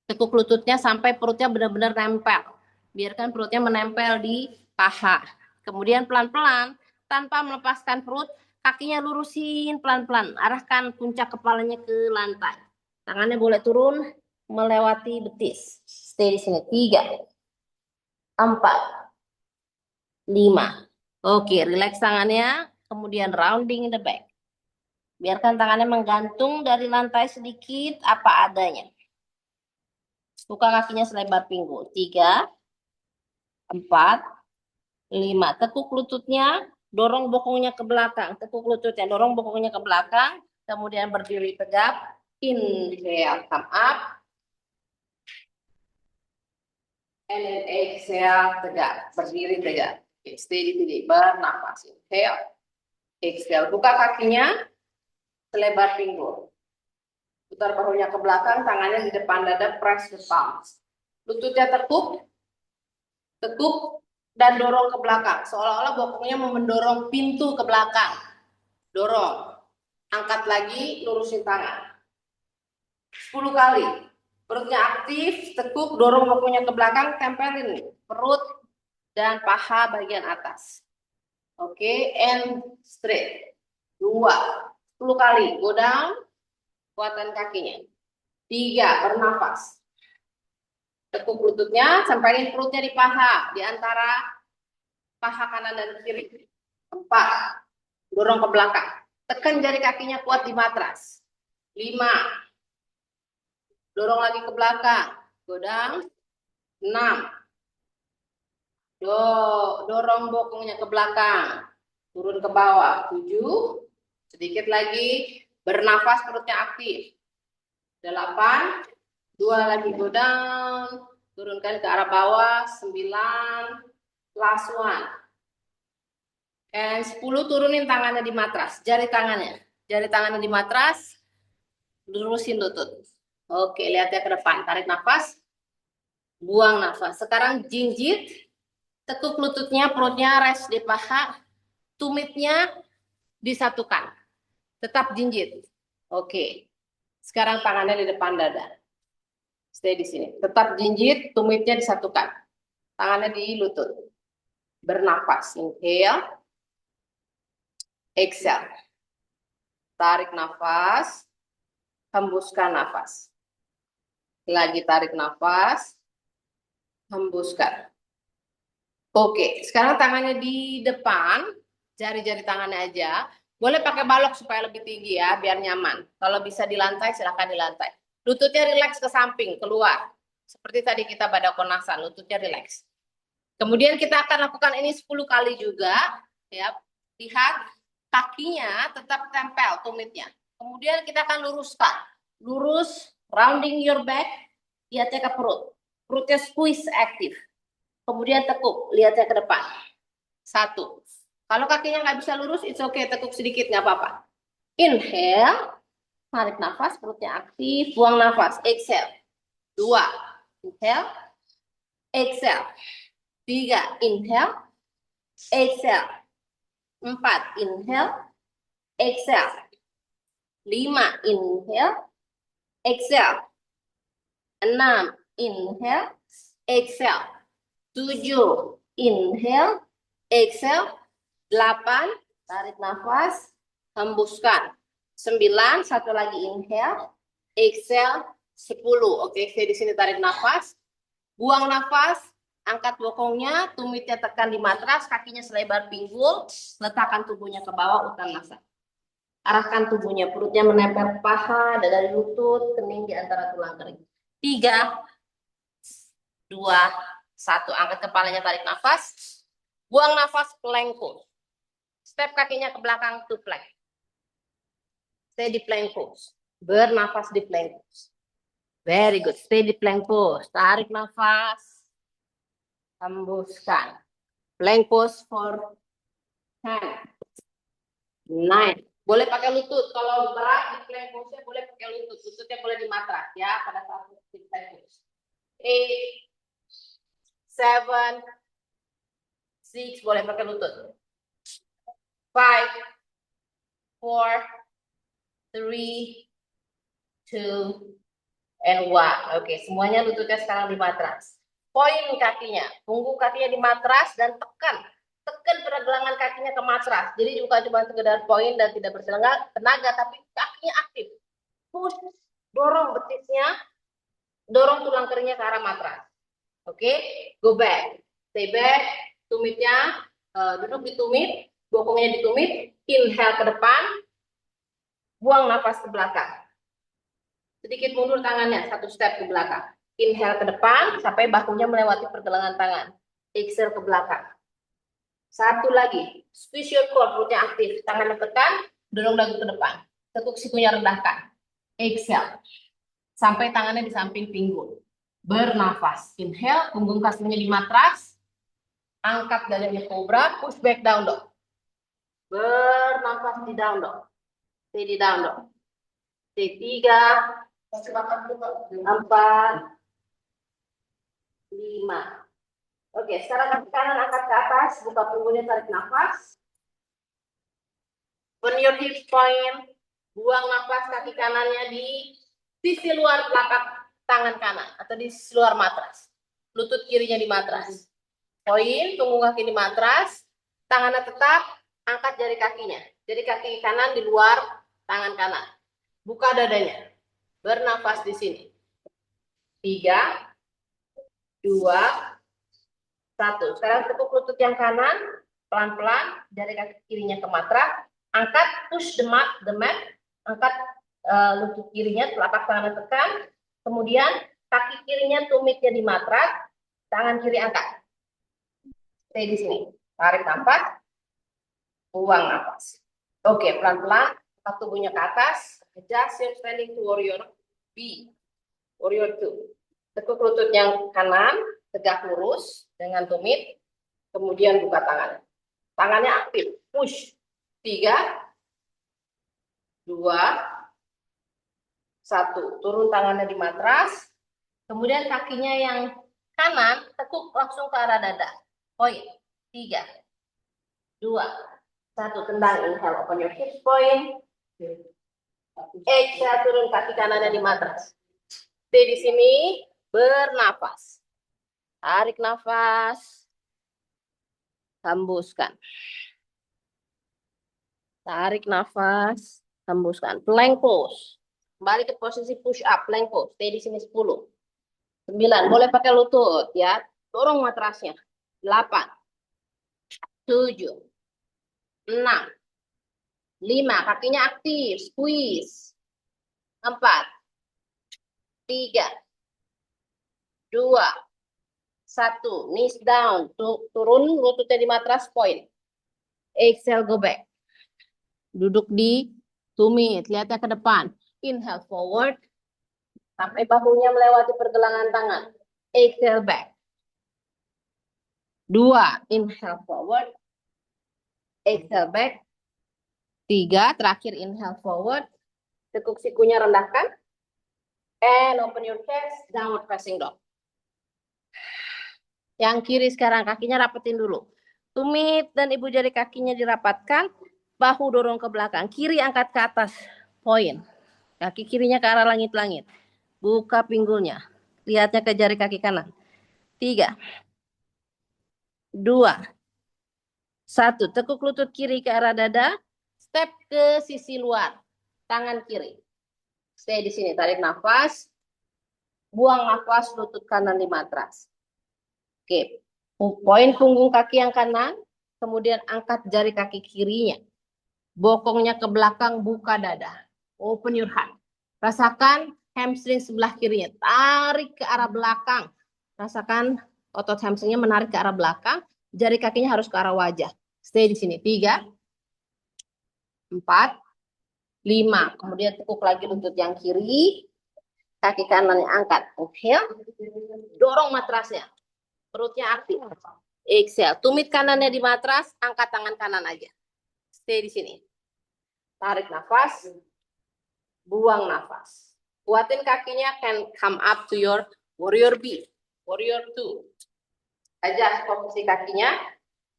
Tekuk lututnya sampai perutnya benar-benar nempel. Biarkan perutnya menempel di paha. Kemudian pelan-pelan, tanpa melepaskan perut, kakinya lurusin pelan-pelan. Arahkan puncak kepalanya ke lantai. Tangannya boleh turun melewati betis. Stay di sini. 3, 4, 5. Oke, relax tangannya. Kemudian rounding the back. Biarkan tangannya menggantung dari lantai sedikit apa adanya. Buka kakinya selebar pinggul. 3, 4, 5. Tekuk lututnya, dorong bokongnya ke belakang. Tekuk lututnya, dorong bokongnya ke belakang. Kemudian berdiri tegap. Inhale, come up. And then exhale, tegak. Berdiri tegak. Okay, stay di sini. Bernafas. Inhale. Exhale. Buka kakinya selebar pinggul. Putar bahunya ke belakang, tangannya di depan dada, press the palms. Lututnya tekuk, tekuk, dan dorong ke belakang. Seolah-olah bokongnya mau mendorong pintu ke belakang. Dorong. Angkat lagi, lurusin tangan. 10 kali. Perutnya aktif, tekuk, dorong bokongnya ke belakang, tempelin perut dan paha bagian atas. Oke, and straight. 2, 10 kali. Go down, kuatan kakinya. 3, bernafas. Tekuk lututnya, sampaikan perutnya di paha, di antara paha kanan dan kiri. 4, dorong ke belakang. Tekan jari kakinya kuat di matras. 5, dorong lagi ke belakang. Go down. 6, dorong bokongnya ke belakang. Turun ke bawah. 7, sedikit lagi. Bernafas, perutnya aktif. 8, 2 lagi go down. Turunkan ke arah bawah. 9, last one. And 10, turunin tangannya di matras. Jari tangannya di matras. Lurusin lutut. Oke, lihatnya ke depan. Tarik nafas. Buang nafas. Sekarang jinjit. Tekuk lututnya, perutnya rest di paha. Tumitnya disatukan. Tetap jinjit. Oke. Sekarang tangannya di depan dada. Stay di sini. Tetap jinjit, tumitnya disatukan. Tangannya di lutut. Bernafas. Inhale. Exhale. Tarik nafas. Hembuskan nafas. Lagi tarik nafas. Hembuskan. Oke, sekarang tangannya di depan. Jari-jari tangannya aja. Boleh pakai balok supaya lebih tinggi ya, biar nyaman. Kalau bisa di lantai, silakan di lantai. Lututnya rileks ke samping, keluar. Seperti tadi kita badakonasan, lututnya rileks. Kemudian kita akan lakukan ini 10 kali juga. Ya, lihat kakinya tetap tempel tumitnya. Kemudian kita akan luruskan. Lurus, rounding your back, lihatnya ke perut. Perutnya squeeze aktif. Kemudian tekuk, lihatnya ke depan. 1. Kalau kakinya nggak bisa lurus, it's okay, tekuk sedikit, nggak apa-apa. Inhale, tarik nafas, perutnya aktif, buang nafas, exhale. 2, inhale, exhale. 3, inhale, exhale. 4, inhale, exhale. 5, inhale, exhale. 6, inhale, exhale. 7, inhale, exhale. 8, tarik nafas, hembuskan. 9, satu lagi inhale, exhale. 10. Oke, saya di sini tarik nafas, buang nafas, angkat bokongnya, tumitnya tekan di matras, kakinya selebar pinggul, letakkan tubuhnya ke bawah, utamakan. Arahkan tubuhnya, perutnya menempel paha, dada di lutut, kening di antara tulang kering. 3, 2, 1. Angkat kepalanya, tarik nafas, buang nafas, plank pose. Step kakinya ke belakang to plank. Stay di plank pose. Bernafas di plank pose. Very good. Stay di plank pose. Tarik nafas. Hembuskan. Plank pose for 10, 9. Boleh pakai lutut. Kalau berat di plank pose boleh pakai lutut. Lututnya boleh di matras ya pada saat di plank pose. 8, 7, 6. Boleh pakai lutut. 5, 4, 3, 2, and 1. Oke, semuanya lututnya sekarang di matras. Poin kakinya, punggung kakinya di matras dan tekan tekan pergelangan kakinya ke matras. Jadi bukan cuma sekedar poin dan tidak bertenaga, tapi kakinya aktif. Push, dorong betisnya, dorong tulang keringnya ke arah matras. Oke, go back, stay back, tumitnya, duduk di tumit, bokongnya ditumit, inhale ke depan, buang nafas ke belakang. Sedikit mundur tangannya, satu step ke belakang. Inhale ke depan, sampai bahunya melewati pergelangan tangan. Exhale ke belakang. Satu lagi, squeeze your core, perutnya aktif, tangannya tekan, dorong dagu ke depan. Tekuk sikunya rendahkan. Exhale, sampai tangannya di samping pinggul. Bernafas. Inhale, punggung kakinya di matras. Angkat dadanya cobra, push back down dog. Bernafas di down dog. Stay di down dog. Stay 3, 4, 5. Oke, sekarang kaki kanan angkat ke atas, buka punggungnya, tarik nafas. On your hips point, buang nafas kaki kanannya di sisi luar telapak tangan kanan atau di sisi luar matras. Lutut kirinya di matras. Poin, punggung kaki di matras, tangannya tetap, angkat jari kakinya. Jadi kaki kanan di luar tangan kanan. Buka dadanya. Bernafas di sini. 3, 2, 1. Sekarang tekuk lutut yang kanan, pelan-pelan, jari kaki kirinya ke matras. Angkat, push the mat, angkat lutut kirinya, telapak tangan tekan. Kemudian kaki kirinya tumitnya di matras, tangan kiri angkat. Stay di sini. Tarik nafas, buang nafas. Oke, pelan-pelan, angkat tubuhnya ke atas. Adjust your standing to warrior B, warrior 2. Tekuk lutut yang kanan, tegak lurus dengan tumit, kemudian buka tangan. Tangannya aktif, push. 3, 2, 1. Turun tangannya di matras. Kemudian kakinya yang kanan tekuk langsung ke arah dada. Poin. 3, 2, 1. Tendang, inhale, open your hips, point. Exhale, turun kaki kanannya di matras. Stay di sini, bernapas. Tarik nafas. Hembuskan. Tarik nafas, hembuskan. Plank pose. Kembali ke posisi push up, plank pose. Stay di sini 10. 9, boleh pakai lutut ya. Dorong matrasnya. 8, 7, 6, 5, kakinya aktif, squeeze. 4, 3, 2, 1, knees down. Turun lututnya di matras, point. Exhale, go back. Duduk di tumit, lihatnya ke depan. Inhale forward, sampai bahunya melewati pergelangan tangan. Exhale back. 2, inhale forward. Exhale back. 3, terakhir inhale forward. Tekuk sikunya rendahkan. And open your chest, downward facing dog. Yang kiri sekarang, kakinya rapetin dulu. Tumit dan ibu jari kakinya dirapatkan. Bahu dorong ke belakang. Kiri angkat ke atas. Poin. Kaki kirinya ke arah langit-langit. Buka pinggulnya. Lihatnya ke jari kaki kanan. 3, 2, 1. Tekuk lutut kiri ke arah dada. Step ke sisi luar. Tangan kiri. Stay di sini. Tarik nafas. Buang nafas, lutut kanan di matras. Oke. Poin punggung kaki yang kanan. Kemudian angkat jari kaki kirinya. Bokongnya ke belakang, buka dada. Open your heart. Rasakan hamstring sebelah kirinya. Tarik ke arah belakang. Rasakan otot hamstringnya menarik ke arah belakang. Jari kakinya harus ke arah wajah. Stay di sini. 3, 4, 5. Kemudian tekuk lagi lutut yang kiri. Kaki kanannya angkat. Inhale. Dorong matrasnya. Perutnya aktif. Exhale. Tumit kanannya di matras. Angkat tangan kanan aja. Stay di sini. Tarik nafas. Buang nafas. Kuatin kakinya, can come up to your warrior B. Warrior 2. Adjust posisi kakinya.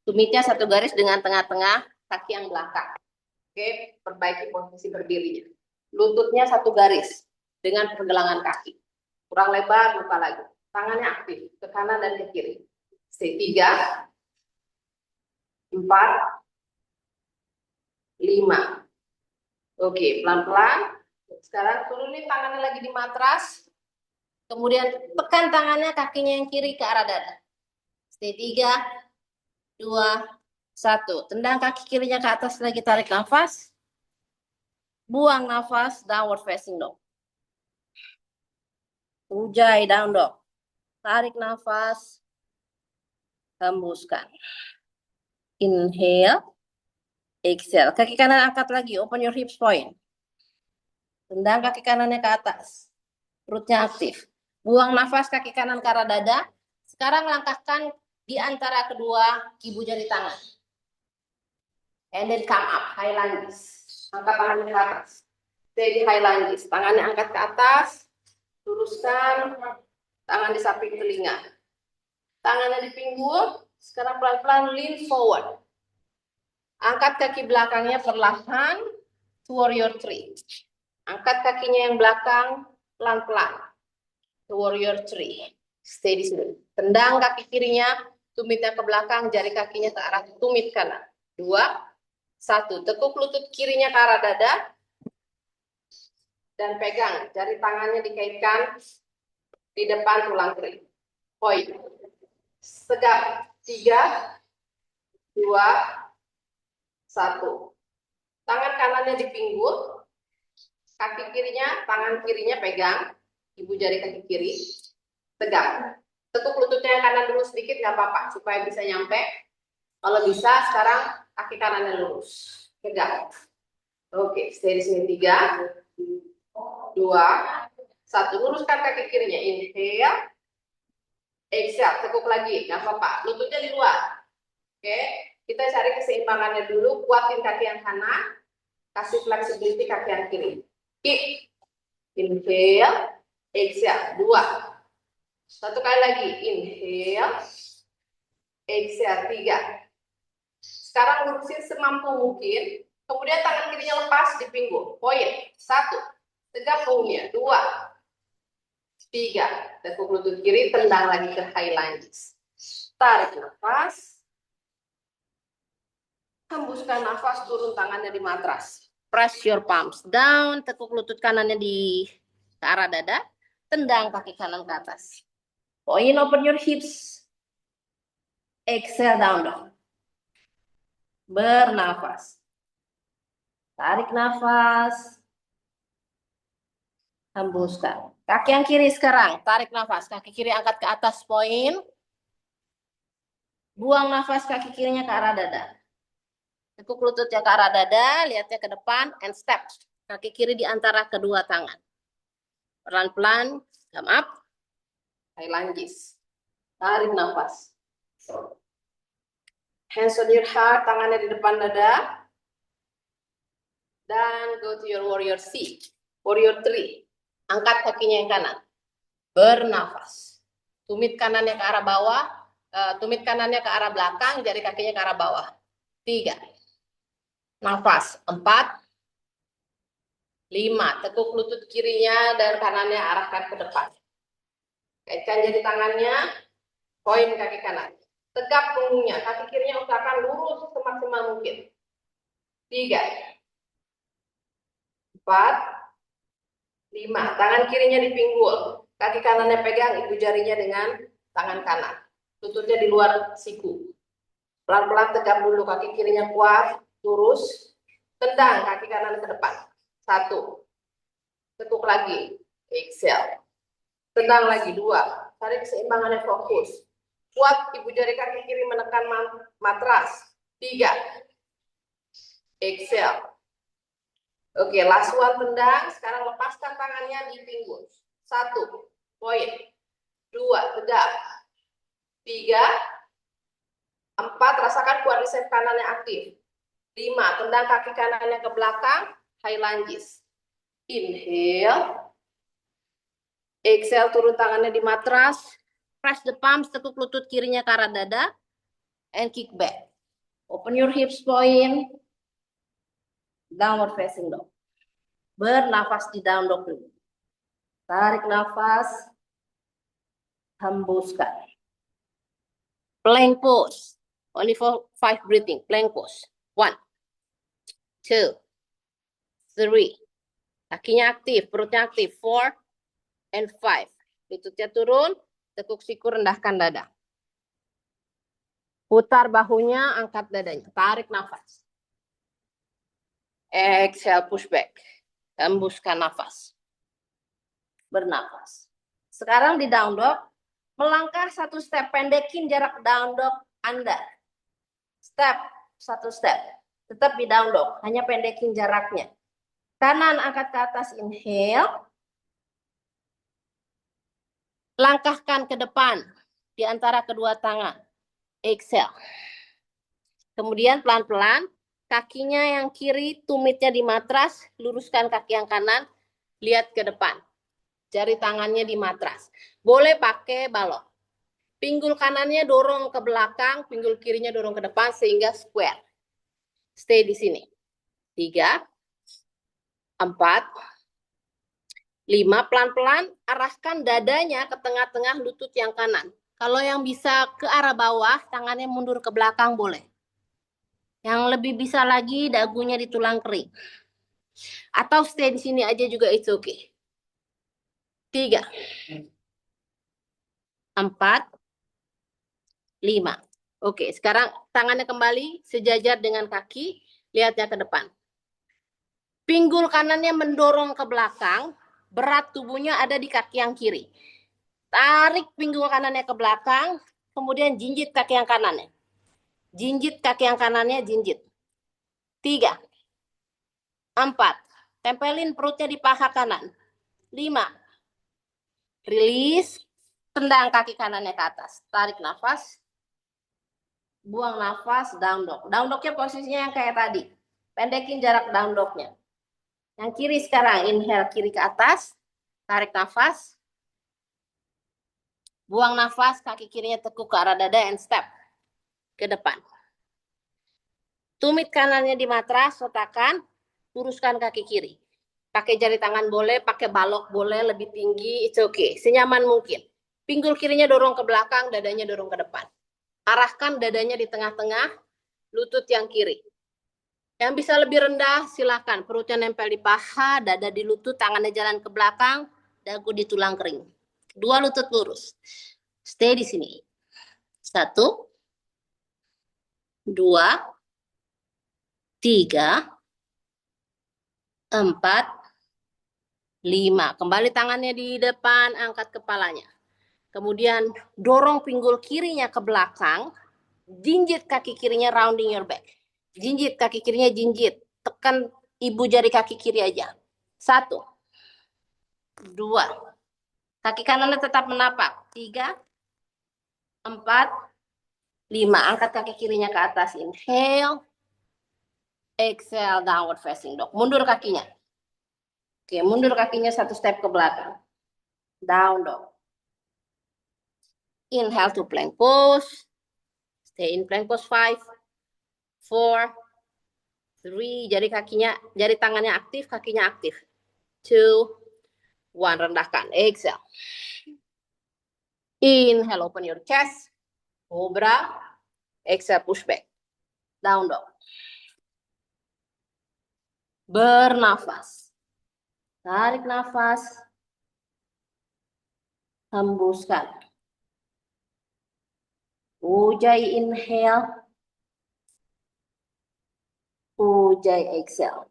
Tumitnya satu garis dengan tengah-tengah kaki yang belakang. Oke, perbaiki posisi berdirinya. Lututnya satu garis dengan pergelangan kaki. Kurang lebar, buka lagi. Tangannya aktif, ke kanan dan ke kiri. Stay 3, 4, 5. Oke, pelan-pelan. Sekarang turunin tangannya lagi di matras. Kemudian tekan tangannya, kakinya yang kiri ke arah dada. Stay 3, 2, 1. Tendang kaki kirinya ke atas lagi, tarik nafas. Buang nafas, downward facing dog. Ujai down dog. Tarik nafas, hembuskan. Inhale, exhale. Kaki kanan angkat lagi, open your hips point. Tendang kaki kanannya ke atas. Perutnya aktif. Buang nafas, kaki kanan ke arah dada. Sekarang langkahkan di antara kedua ibu jari tangan. And then come up, high lunges. Angkat tangannya ke atas. Steady high lunges. Tangannya angkat ke atas. Luruskan. Tangan di samping telinga. Tangannya di pinggul. Sekarang pelan-pelan lean forward. Angkat kaki belakangnya perlahan. Warrior 3. Angkat kakinya yang belakang pelan-pelan. Warrior 3. Stay di sini. Tendang kaki kirinya, tumitnya ke belakang, jari kakinya ke arah tumit kanan. 2, 1. Tekuk lutut kirinya ke arah dada. Dan pegang. Jari tangannya dikaitkan di depan tulang kering. Point. Tegap. 3, 2, 1. Tangan kanannya di pinggul. Kaki kirinya, tangan kirinya pegang. Ibu jari kaki kiri. Tegak. Tekuk lututnya yang kanan dulu sedikit, nggak apa-apa. Supaya bisa nyampe. Kalau bisa, sekarang kaki kanannya lurus. Tegak. Oke, stay di sini. 3, 2, 1. Luruskan kaki kirinya. Inhale. Exhale. Tekuk lagi. Nggak apa-apa. Lututnya di luar. Oke. Kita cari keseimbangannya dulu. Kuatin kaki yang kanan. Kasih flexibility kaki yang kiri. Kick. Inhale. Exhale. 2. Satu kali lagi. Inhale. Exhale. 3. Sekarang lurusin semampu mungkin. Kemudian tangan kirinya lepas di pinggul. Point. 1. Tegap punggungnya. 2, 3. Tekuk lutut kiri, tendang lagi ke high lunges. Tarik nafas. Hembuskan nafas, turun tangannya di matras. Press your palms down. Tekuk lutut kanannya ke arah dada. Tendang kaki kanan ke atas. Point, open your hips. Exhale down dog. Bernafas. Tarik nafas. Hembuskan. Kaki yang kiri sekarang. Tarik nafas. Kaki kiri angkat ke atas, point. Buang nafas, kaki kirinya ke arah dada. Tekuk lututnya ke arah dada. Lihatnya ke depan. And step. Kaki kiri di antara kedua tangan. Pelan-pelan. Come up. High lunges. Tarik nafas. Hands on your heart. Tangannya di depan dada. Dan go to your warrior C. Warrior 3. Angkat kakinya yang kanan. Bernafas. Tumit kanannya ke arah bawah. Tumit kanannya ke arah belakang. Jari kakinya ke arah bawah. 3. Nafas. 4. 5. Tekuk lutut kirinya dan kanannya arahkan ke depan. Kaitkan jari tangannya. Poin kaki kanan. Tegap punggungnya. Kaki kirinya usahakan lurus semaksimal mungkin. 3. 4. 5. Tangan kirinya di pinggul. Kaki kanannya pegang ibu jarinya dengan tangan kanan. Lututnya di luar siku. Pelan-pelan tegap dulu. Kaki kirinya kuat. Lurus. Tendang kaki kanan ke depan. 1. Tekuk lagi. Exhale. Tendang lagi. 2. Cari keseimbangannya, fokus. Kuat ibu jari kaki kiri menekan matras. 3. Exhale. Oke, last one, tendang. Sekarang lepaskan tangannya di pinggul. 1. Poin. 2. Tegap. 3. 4. Rasakan quadricep kanannya aktif. 5. Tendang kaki kanannya ke belakang. High lunges. Inhale. Exhale, turun tangannya di matras. Press the palms, tekuk lutut kirinya ke arah dada. And kick back. Open your hips, point. Downward facing dog. Bernafas di down dog dulu. Tarik nafas. Hembuskan. Plank pose. Only for 5 breathing. Plank pose. 1, 2, 3. Kakinya aktif, perutnya aktif. 4 and 5. Lututnya turun, tekuk siku, rendahkan dada. Putar bahunya, angkat dadanya. Tarik nafas. Exhale, push back. Hembuskan nafas. Bernafas. Sekarang di down dog, melangkah 1 step, pendekin jarak down dog Anda. Step, 1 step. Tetap di down dog, hanya pendekin jaraknya. Kanan angkat ke atas, inhale. Langkahkan ke depan di antara kedua tangan. Exhale. Kemudian pelan-pelan, kakinya yang kiri, tumitnya di matras, luruskan kaki yang kanan, lihat ke depan. Jari tangannya di matras. Boleh pakai balok. Pinggul kanannya dorong ke belakang, pinggul kirinya dorong ke depan sehingga square. Stay di sini. 3, 4, 5, pelan-pelan arahkan dadanya ke tengah-tengah lutut yang kanan. Kalau yang bisa ke arah bawah, tangannya mundur ke belakang boleh. Yang lebih bisa lagi, dagunya di tulang kering. Atau stay di sini aja juga it's okay. 3, 4, 5. Oke, sekarang tangannya kembali sejajar dengan kaki, lihatnya ke depan. Pinggul kanannya mendorong ke belakang, berat tubuhnya ada di kaki yang kiri. Tarik pinggul kanannya ke belakang, kemudian jinjit kaki yang kanannya. Jinjit kaki yang kanannya, jinjit. 3, 4, tempelin perutnya di paha kanan. 5, rilis, tendang kaki kanannya ke atas. Tarik nafas, buang nafas, down dog. Down dognya posisinya yang kayak tadi. Pendekin jarak down dognya. Yang kiri sekarang, inhale kiri ke atas, tarik nafas, buang nafas, kaki kirinya tekuk ke arah dada and step ke depan. Tumit kanannya di matras, letakkan, luruskan kaki kiri. Pakai jari tangan boleh, pakai balok boleh, lebih tinggi, it's okay. Senyaman mungkin. Pinggul kirinya dorong ke belakang, dadanya dorong ke depan. Arahkan dadanya di tengah-tengah, lutut yang kiri. Yang bisa lebih rendah, silakan. Perutnya nempel di paha, dada di lutut, tangannya jalan ke belakang, dagu di tulang kering. Dua lutut lurus. Stay di sini. 1, 2, 3, 4, 5. Kembali tangannya di depan, angkat kepalanya. Kemudian dorong pinggul kirinya ke belakang, jinjit kaki kirinya, rounding your back. Jinjit kaki kirinya, jinjit. Tekan ibu jari kaki kiri aja. 1, 2. Kaki kanannya tetap menapak. 3, 4, 5. Angkat kaki kirinya ke atas. Inhale. Exhale, downward facing dog. Mundur kakinya. Oke, mundur kakinya 1 step ke belakang. Down dog. Inhale to plank pose. Stay in plank pose 5, 4, 3. Jari tangannya aktif, kakinya aktif. 2, 1. Rendahkan. Exhale. Inhale, open your chest. Cobra. Exhale, push back. Down dog. Bernafas. Tarik nafas. Hembuskan. Ujjayi inhale. Ujjayi exhale.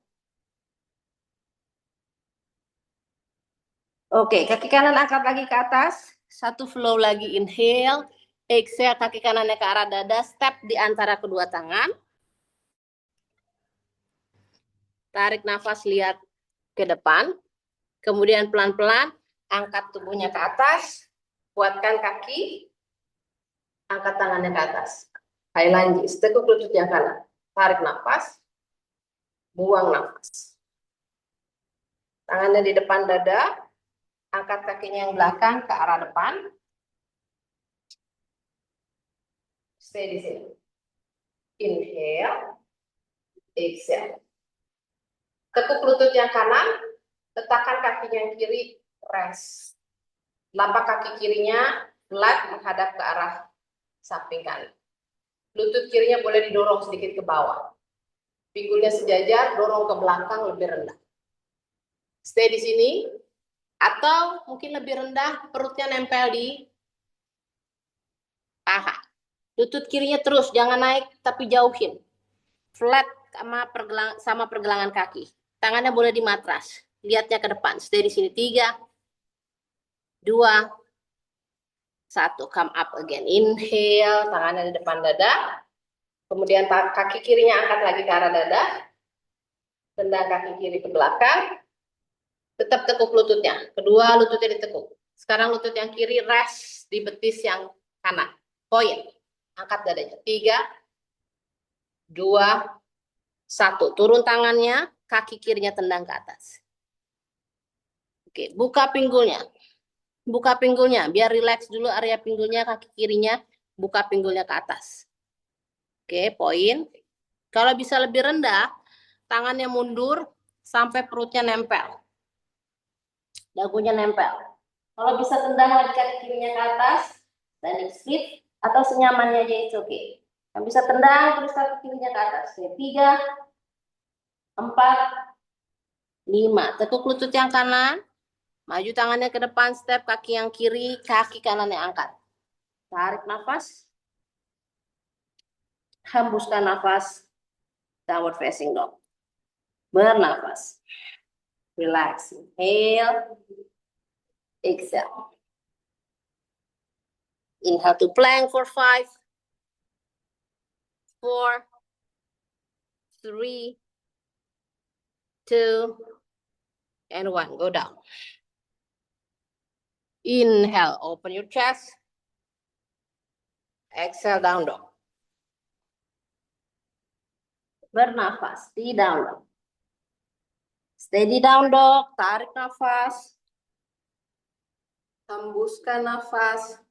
Oke, kaki kanan angkat lagi ke atas. 1 flow lagi, inhale. Exhale, kaki kanannya ke arah dada. Step di antara kedua tangan. Tarik nafas, lihat ke depan. Kemudian pelan-pelan angkat tubuhnya ke atas. Kuatkan kaki. Angkat tangannya ke atas. High lunges, tekuk lutut yang kanan. Tarik nafas. Buang nafas. Tangannya di depan dada. Angkat kakinya yang belakang ke arah depan. Stay di sini. Inhale. Exhale. Tekuk lutut yang kanan. Letakkan kakinya yang kiri. Rest. Lapak kaki kirinya flat menghadap ke arah samping kanan. Lutut kirinya boleh didorong sedikit ke bawah. Pinggulnya sejajar, dorong ke belakang lebih rendah. Stay di sini. Atau mungkin lebih rendah, perutnya nempel di paha. Lutut kirinya terus, jangan naik tapi jauhin. Flat sama pergelangan kaki. Tangannya boleh di matras. Lihatnya ke depan. Stay di sini. 3, 2, 1. Come up again. Inhale, tangannya di depan dada. Kemudian kaki kirinya angkat lagi ke arah dada. Tendang kaki kiri ke belakang. Tetap tekuk lututnya. Kedua lututnya ditekuk. Sekarang lutut yang kiri rest di betis yang kanan. Point. Angkat dadanya. 3, 2, 1. Turun tangannya. Kaki kirinya tendang ke atas. Oke, buka pinggulnya. Buka pinggulnya. Biar rileks dulu area pinggulnya, kaki kirinya. Buka pinggulnya ke atas. Oke, poin. Kalau bisa lebih rendah, tangannya mundur sampai perutnya nempel. Dagunya nempel. Kalau bisa tendang lagi kaki kirinya ke atas, standing split, atau senyamannya aja itu oke. Yang bisa tendang terus kaki kirinya ke atas. 3, 4, 5. Tekuk lutut yang kanan, maju tangannya ke depan, step kaki yang kiri, kaki kanannya angkat. Tarik nafas, hembuskan nafas, downward facing dog. Bernafas. Relax. Inhale, exhale. Inhale to plank for 5, 4, 3, 2, and 1. Go down. Inhale, open your chest. Exhale, down dog. Bernafas di down dog. Steady down dog, tarik nafas. Hembuskan nafas.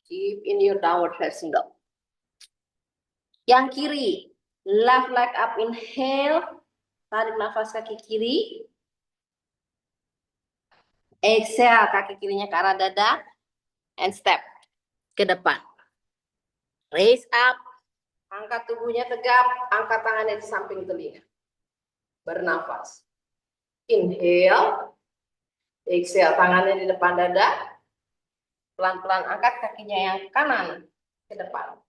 Keep in your downward facing dog. Yang kiri, left leg up, inhale. Tarik nafas kaki kiri. Exhale, kaki kirinya ke arah dada. And step ke depan. Raise up. Angkat tubuhnya tegap. Angkat tangannya di samping telinga. Bernafas. Inhale. Exhale, tangannya di depan dada. Pelan-pelan angkat kakinya yang kanan ke depan.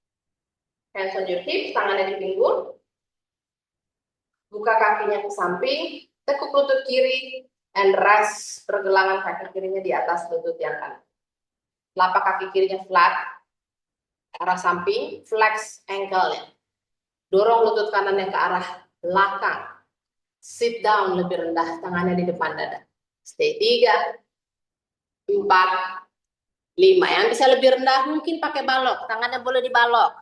Hands on your hips, tangannya di pinggul. Buka kakinya ke samping. Tekuk lutut kiri. And rest pergelangan kaki kirinya di atas lutut yang kanan. Telapak kaki kirinya flat. Arah samping, flex ankle-nya. Dorong lutut kanannya ke arah belakang. Sit down lebih rendah, tangannya di depan dada. Stay 3, 4, 5. Yang bisa lebih rendah mungkin pakai balok, tangannya boleh dibalok.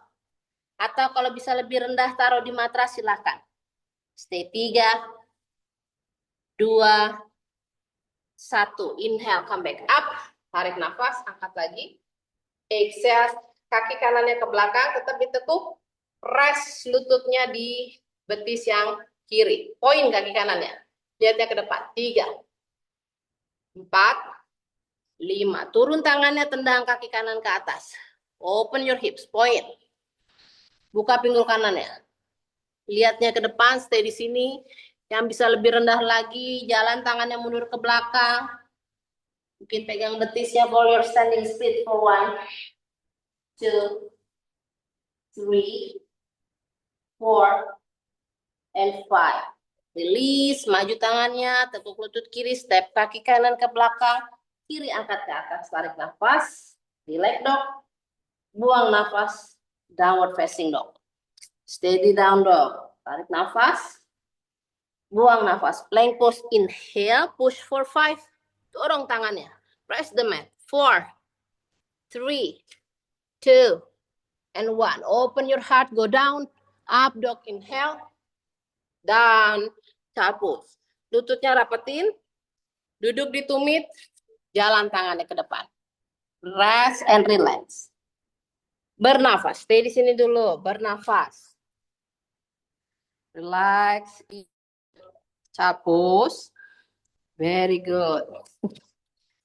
Atau kalau bisa lebih rendah taruh di matras silakan. Stay 3, 2, 1. Inhale, come back up. Tarik nafas, angkat lagi. Exhale, kaki kanannya ke belakang, tetap ditekuk. Rest lututnya di betis yang kiri. Poin kaki kanannya. Lihatnya ke depan. 3, 4, 5. Turun tangannya, tendang kaki kanan ke atas. Open your hips. Point. Buka pinggul kanannya. Lihatnya ke depan, stay di sini. Yang bisa lebih rendah lagi, jalan tangannya mundur ke belakang. Mungkin pegang betisnya, ball your standing split for 1, 2, 3, 4, and 5. Release, maju tangannya, tekuk lutut kiri, step kaki kanan ke belakang, kiri angkat ke atas, tarik nafas, relax dog, buang nafas, downward facing dog. Steady down dog, tarik nafas, buang nafas, plank pose, inhale, push for 5, dorong tangannya, press the mat, 4, 3, 2, and 1. Open your heart, go down, up dog, inhale, down, child pose. Lututnya rapetin, duduk di tumit, jalan tangannya ke depan. Rest and relax. Bernafas, stay di sini dulu, bernafas. Relax, child pose. Very good.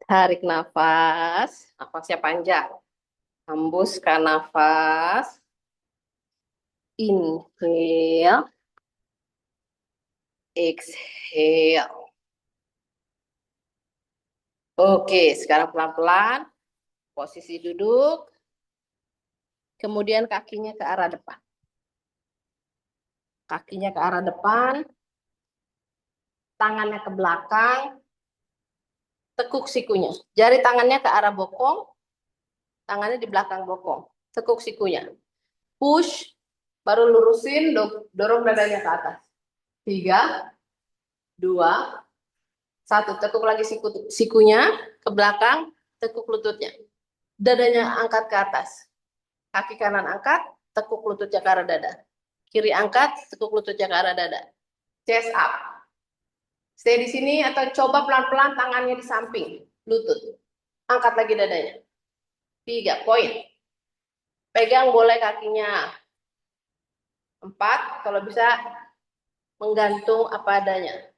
Tarik nafas, nafasnya panjang. Hembuskan nafas. Inhale. Exhale. Oke, sekarang pelan-pelan. Posisi duduk. Kemudian kakinya ke arah depan. Kakinya ke arah depan. Tangannya ke belakang. Tekuk sikunya. Jari tangannya ke arah bokong. Tangannya di belakang bokong. Tekuk sikunya. Push. Baru lurusin. Dorong dadanya ke atas. 3, 2, 1. Tekuk lagi sikunya. Ke belakang. Tekuk lututnya. Dadanya angkat ke atas. Kaki kanan angkat. Tekuk lututnya ke arah dada. Kiri angkat. Tekuk lututnya ke arah dada. Chest up. Stay di sini atau coba pelan-pelan tangannya di samping lutut. Angkat lagi dadanya. 3 poin. Pegang boleh kakinya. 4 kalau bisa menggantung apa adanya.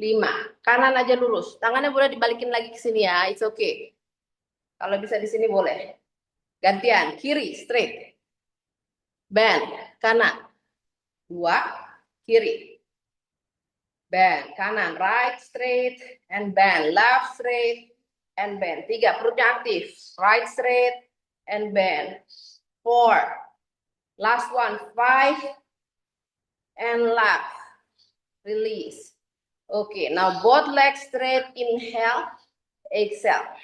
5 kanan aja lurus. Tangannya boleh dibalikin lagi ke sini ya. It's okay. Kalau bisa di sini boleh. Gantian kiri straight. Bend kanan. 2 kiri. Bend kanan, right straight and bend, left straight and bend. 3 perutnya aktif, right straight and bend. 4 last one, 5 and left, release. Okay, now both legs straight, inhale, exhale.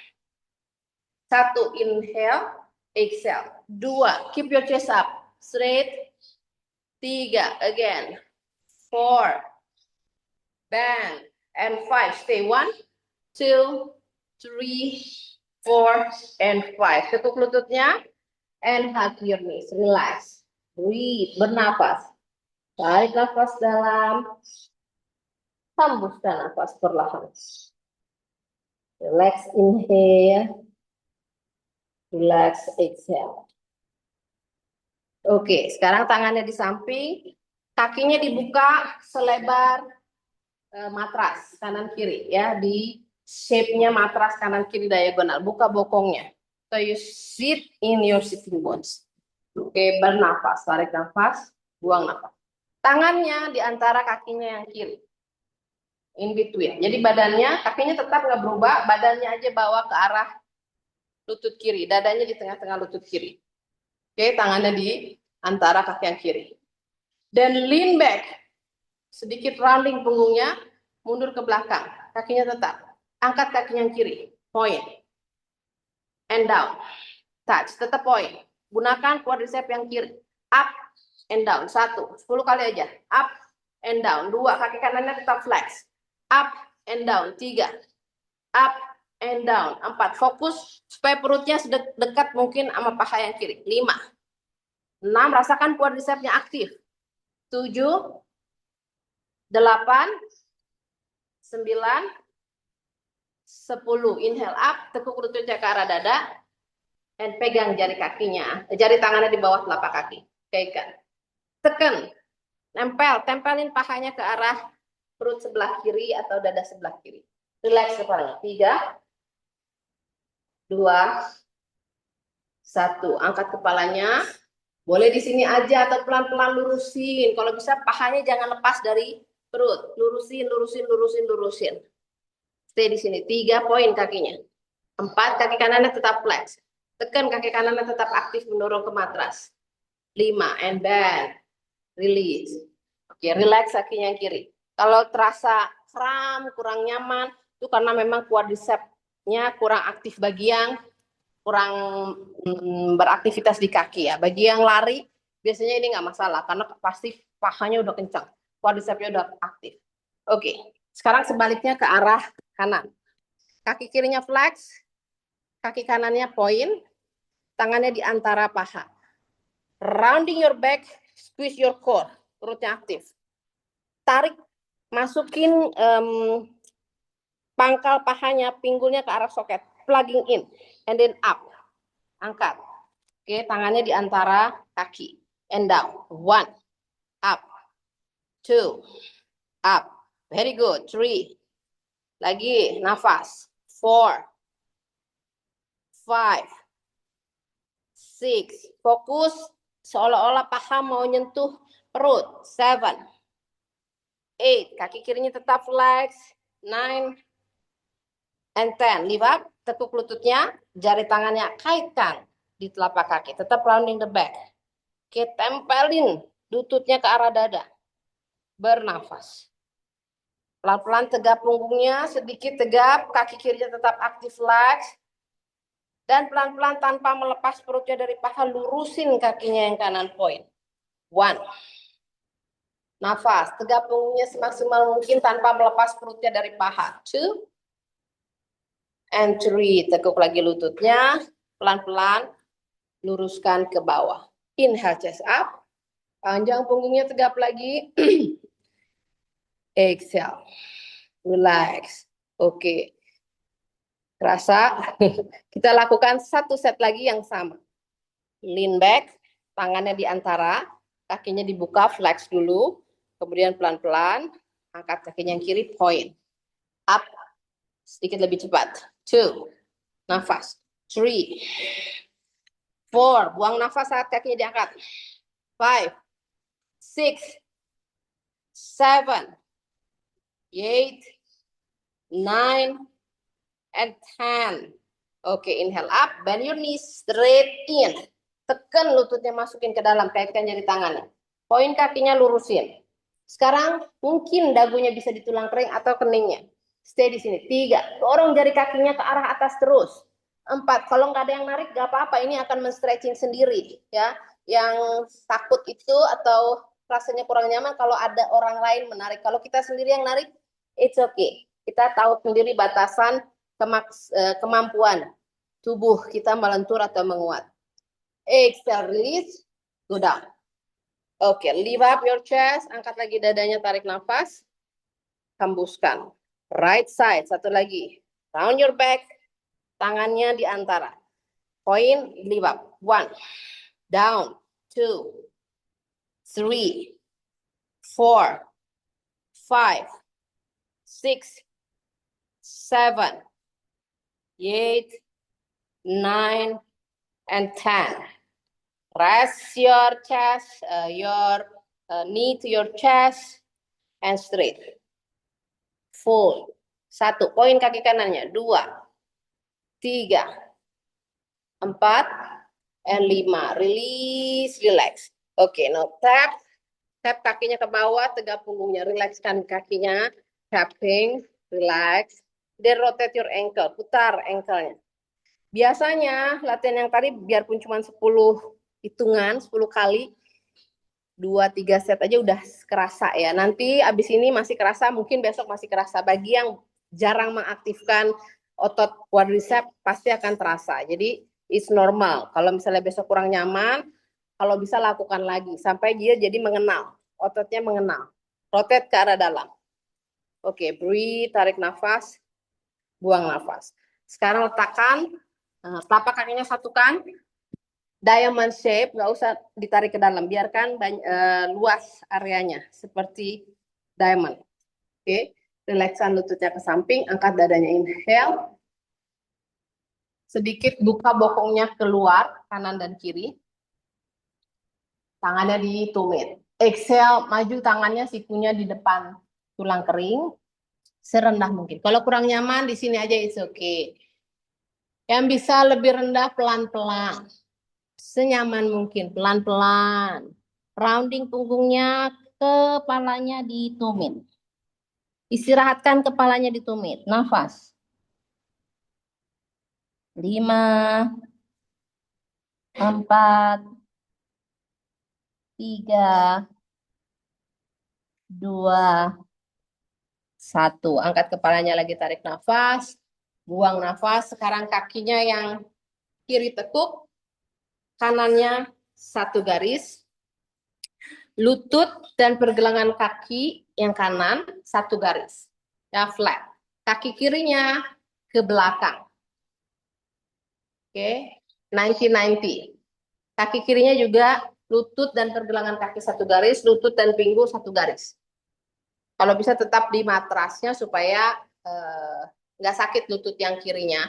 1 inhale, exhale. 2 keep your chest up, straight. 3 again, 4 bend and 5 stay. 1 2 3 4 and 5. Tekuk lututnya and hug your knees. Relax. Breathe. Bernafas. Tarik nafas dalam. Hembuskan nafas perlahan. Relax inhale. Relax exhale. Oke, sekarang tangannya di samping. Kakinya dibuka selebar matras kanan kiri ya, di shape-nya matras kanan kiri diagonal. Buka bokongnya. So you sit in your sitting bones. Oke, bernafas, tarik nafas, buang nafas. Tangannya di antara kakinya yang kiri. In between. Jadi badannya, kakinya tetap nggak berubah, badannya aja bawa ke arah lutut kiri, dadanya di tengah-tengah lutut kiri. Oke, tangannya di antara kaki yang kiri. Dan lean back. Sedikit rounding punggungnya, mundur ke belakang. Kakinya tetap. Angkat kaki yang kiri. Point. And down. Touch. Tetap point. Gunakan quadricep yang kiri. Up and down. 1. 10 kali aja. Up and down. 2. Kaki kanannya tetap flex. Up and down. 3. Up and down. 4. Fokus supaya perutnya dekat mungkin sama paha yang kiri. 5. 6. Rasakan quadricepnya aktif. 7. 8. 9. 10. Inhale up. Tekuk lututnya ke arah dada. And pegang jari kakinya. Jari tangannya di bawah telapak kaki. Pegang. Tekan. Tempelin pahanya ke arah perut sebelah kiri atau dada sebelah kiri. Relax kepalanya. 3, 2, 1. Angkat kepalanya. Boleh di sini aja atau pelan-pelan lurusin. Kalau bisa pahanya jangan lepas dari perut. Lurusin. Stay di sini. 3 poin kakinya. 4 kaki kanannya tetap flex. Tekan kaki kanannya tetap aktif mendorong ke matras. 5 and bend. Release. Oke, relax kakinya yang kiri. Kalau terasa kram, kurang nyaman, itu karena memang quadricepsnya kurang aktif bagi yang kurang beraktivitas di kaki ya. Bagi yang lari, biasanya ini nggak masalah karena pasti pahanya udah kencang, quadricepsnya udah aktif. Oke, sekarang sebaliknya ke arah kanan. Kaki kirinya flex, kaki kanannya point, tangannya di antara paha. Rounding your back, squeeze your core, perutnya aktif. Tarik, masukin pangkal pahanya, pinggulnya ke arah soket, plugging in, and then up, angkat. Oke, tangannya di antara kaki, and down. 1, up, 2, up, very good. 3, lagi, nafas. 4, 5, 6. Fokus seolah-olah paha mau nyentuh perut. 7. 8. Kaki kirinya tetap flex. 9 and 10. Lift up, tekuk lututnya, jari tangannya kaitkan di telapak kaki. Tetap rounding the back. Oke, tempelin lututnya ke arah dada. Bernafas. Pelan-pelan tegap punggungnya, sedikit tegap, kaki kirinya tetap aktif flex. Dan pelan-pelan tanpa melepas perutnya dari paha, lurusin kakinya yang kanan point. 1. Nafas, tegap punggungnya semaksimal mungkin tanpa melepas perutnya dari paha. 2 and 3. Tekuk lagi lututnya, pelan-pelan luruskan ke bawah. Inhale chest up, panjang punggungnya tegap lagi. Exhale, relax. Oke, terasa? Kita lakukan satu set lagi yang sama. Lean back, tangannya di antara, kakinya dibuka, flex dulu. Kemudian pelan-pelan, angkat kakinya yang kiri, point. Up, sedikit lebih cepat. 2, nafas. 3, 4, buang nafas saat kakinya diangkat. 5, 6, 7, 8, 9, and 10. Oke, inhale up, bend your knees straight in. Tekan lututnya, masukin ke dalam, kaitkan jari tangannya. Poin kakinya lurusin. Sekarang mungkin dagunya bisa di tulang kering atau keningnya. Stay di sini. 3, dorong jari kakinya ke arah atas terus. 4, kalau nggak ada yang narik, nggak apa-apa. Ini akan men-stretching sendiri. Ya, yang takut itu atau rasanya kurang nyaman kalau ada orang lain menarik. Kalau kita sendiri yang narik, it's okay. Kita tahu sendiri batasan kemampuan tubuh kita melentur atau menguat. Exhale, release, go down. Oke, lift up your chest, angkat lagi dadanya, tarik nafas, hembuskan. Right side, satu lagi. Round your back, tangannya di antara. Point, lift up. 1, down, 2, 3, 4, 5, 6, 7, 8, 9, and 10. Rest your chest, your knee to your chest, and straight. Full. 1, poin kaki kanannya. 2, 3, 4, and 5. Release, relax. Oke, now tap. Tap kakinya ke bawah, tegap punggungnya. Relaxkan kakinya. Tapping, relax. Then rotate your ankle. Putar ankle-nya. Biasanya latihan yang tadi biarpun cuma 10 hitungan, 10 kali, 2-3 set aja udah kerasa ya. Nanti abis ini masih kerasa, mungkin besok masih kerasa. Bagi yang jarang mengaktifkan otot quadriceps pasti akan terasa. Jadi it's normal. Kalau misalnya besok kurang nyaman, kalau bisa lakukan lagi sampai dia jadi mengenal, ototnya mengenal. Rotate ke arah dalam. Oke, breathe, tarik nafas, buang nafas. Sekarang letakkan telapak kakinya, satukan. Diamond shape, nggak usah ditarik ke dalam, biarkan luas areanya seperti diamond. Oke, relaxkan lututnya ke samping, angkat dadanya, inhale. Sedikit buka bokongnya keluar, kanan dan kiri. Tangannya ditumit. Exhale, maju tangannya, sikunya di depan tulang kering, serendah mungkin. Kalau kurang nyaman, di sini aja, it's okay. Yang bisa lebih rendah, pelan-pelan. Senyaman mungkin, pelan-pelan. Rounding punggungnya, kepalanya ditumit. Istirahatkan kepalanya ditumit. Nafas. 5, 4, 3, 2, 1. Angkat kepalanya lagi, tarik nafas. Buang nafas. Sekarang kakinya yang kiri tekuk, kanannya satu garis. Lutut dan pergelangan kaki yang kanan satu garis. Ya, flat. Kaki kirinya ke belakang. Oke, 90-90. Kaki kirinya juga lutut dan pergelangan kaki satu garis, lutut dan pinggul satu garis. Kalau bisa tetap di matrasnya supaya nggak sakit lutut yang kirinya.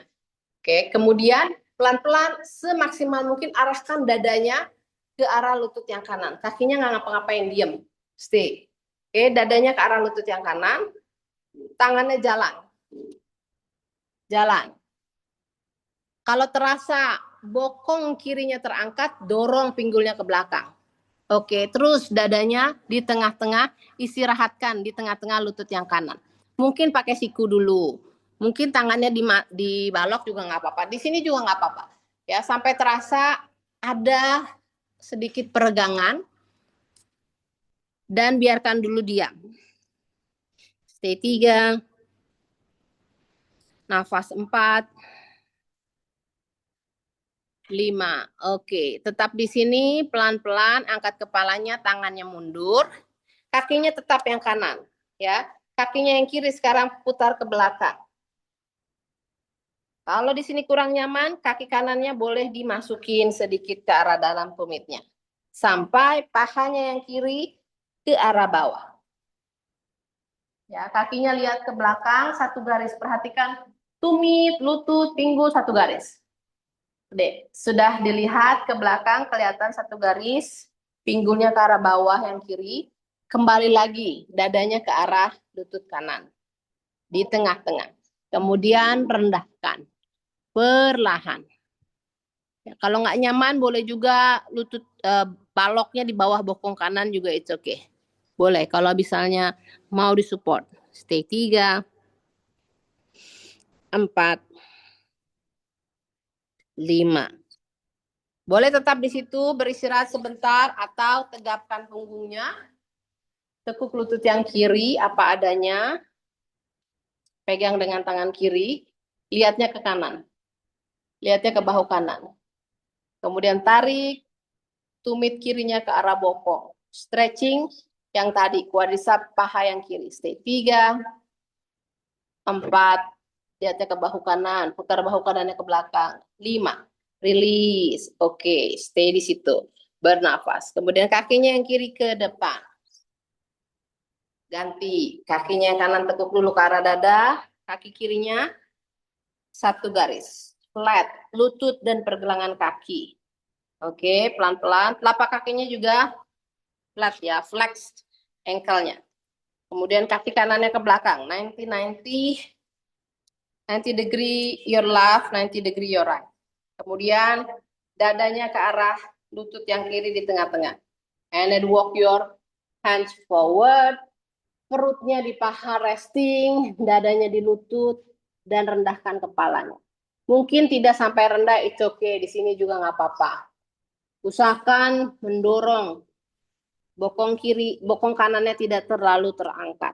Oke, kemudian Pelan-pelan, semaksimal mungkin arahkan dadanya ke arah lutut yang kanan. Kakinya nggak ngapa-ngapain, diem. Stay. Oke, dadanya ke arah lutut yang kanan. Tangannya jalan. Jalan. Kalau terasa bokong kirinya terangkat, dorong pinggulnya ke belakang. Oke, terus dadanya di tengah-tengah, istirahatkan di tengah-tengah lutut yang kanan. Mungkin pakai siku dulu. Mungkin tangannya dibalok juga nggak apa-apa. Di sini juga nggak apa-apa. Ya, sampai terasa ada sedikit peregangan dan biarkan dulu diam. Stay 3, nafas 4, 5. Oke, tetap di sini pelan-pelan angkat kepalanya, tangannya mundur, kakinya tetap yang kanan, ya. Kakinya yang kiri sekarang putar ke belakang. Kalau di sini kurang nyaman, kaki kanannya boleh dimasukin sedikit ke arah dalam tumitnya. Sampai pahanya yang kiri ke arah bawah. Ya, kakinya lihat ke belakang, satu garis. Perhatikan tumit, lutut, pinggul, satu garis. Sudah dilihat ke belakang, kelihatan satu garis, pinggulnya ke arah bawah yang kiri, kembali lagi dadanya ke arah lutut kanan, di tengah-tengah. Kemudian rendahkan, perlahan. Ya, kalau nggak nyaman, boleh juga lutut baloknya di bawah bokong kanan juga it's okay. Boleh, kalau misalnya mau disupport. Stay 3, 4, 5. Boleh tetap di situ beristirahat sebentar atau tegapkan punggungnya. Tekuk lutut yang kiri apa adanya. Pegang dengan tangan kiri. Lihatnya ke kanan. Lihatnya ke bahu kanan. Kemudian tarik tumit kirinya ke arah bokong. Stretching yang tadi. Quadriceps paha yang kiri. Stay 3, 4. Lihatnya ke bahu kanan. Putar bahu kanannya ke belakang. 5. Release. Oke, stay di situ. Bernafas. Kemudian kakinya yang kiri ke depan. Ganti. Kakinya yang kanan tekuk dulu ke arah dada. Kaki kirinya satu garis. Flat. Lutut dan pergelangan kaki. Oke, pelan-pelan. Telapak kakinya juga flat ya. Flex ankle-nya. Kemudian kaki kanannya ke belakang. 90 degree your left, 90 degree your right. Kemudian dadanya ke arah lutut yang kiri di tengah-tengah. And then walk your hands forward. Perutnya di paha resting, dadanya di lutut, dan rendahkan kepalanya. Mungkin tidak sampai rendah, it's okay. Di sini juga nggak apa-apa. Usahakan mendorong bokong kiri, bokong kanannya tidak terlalu terangkat.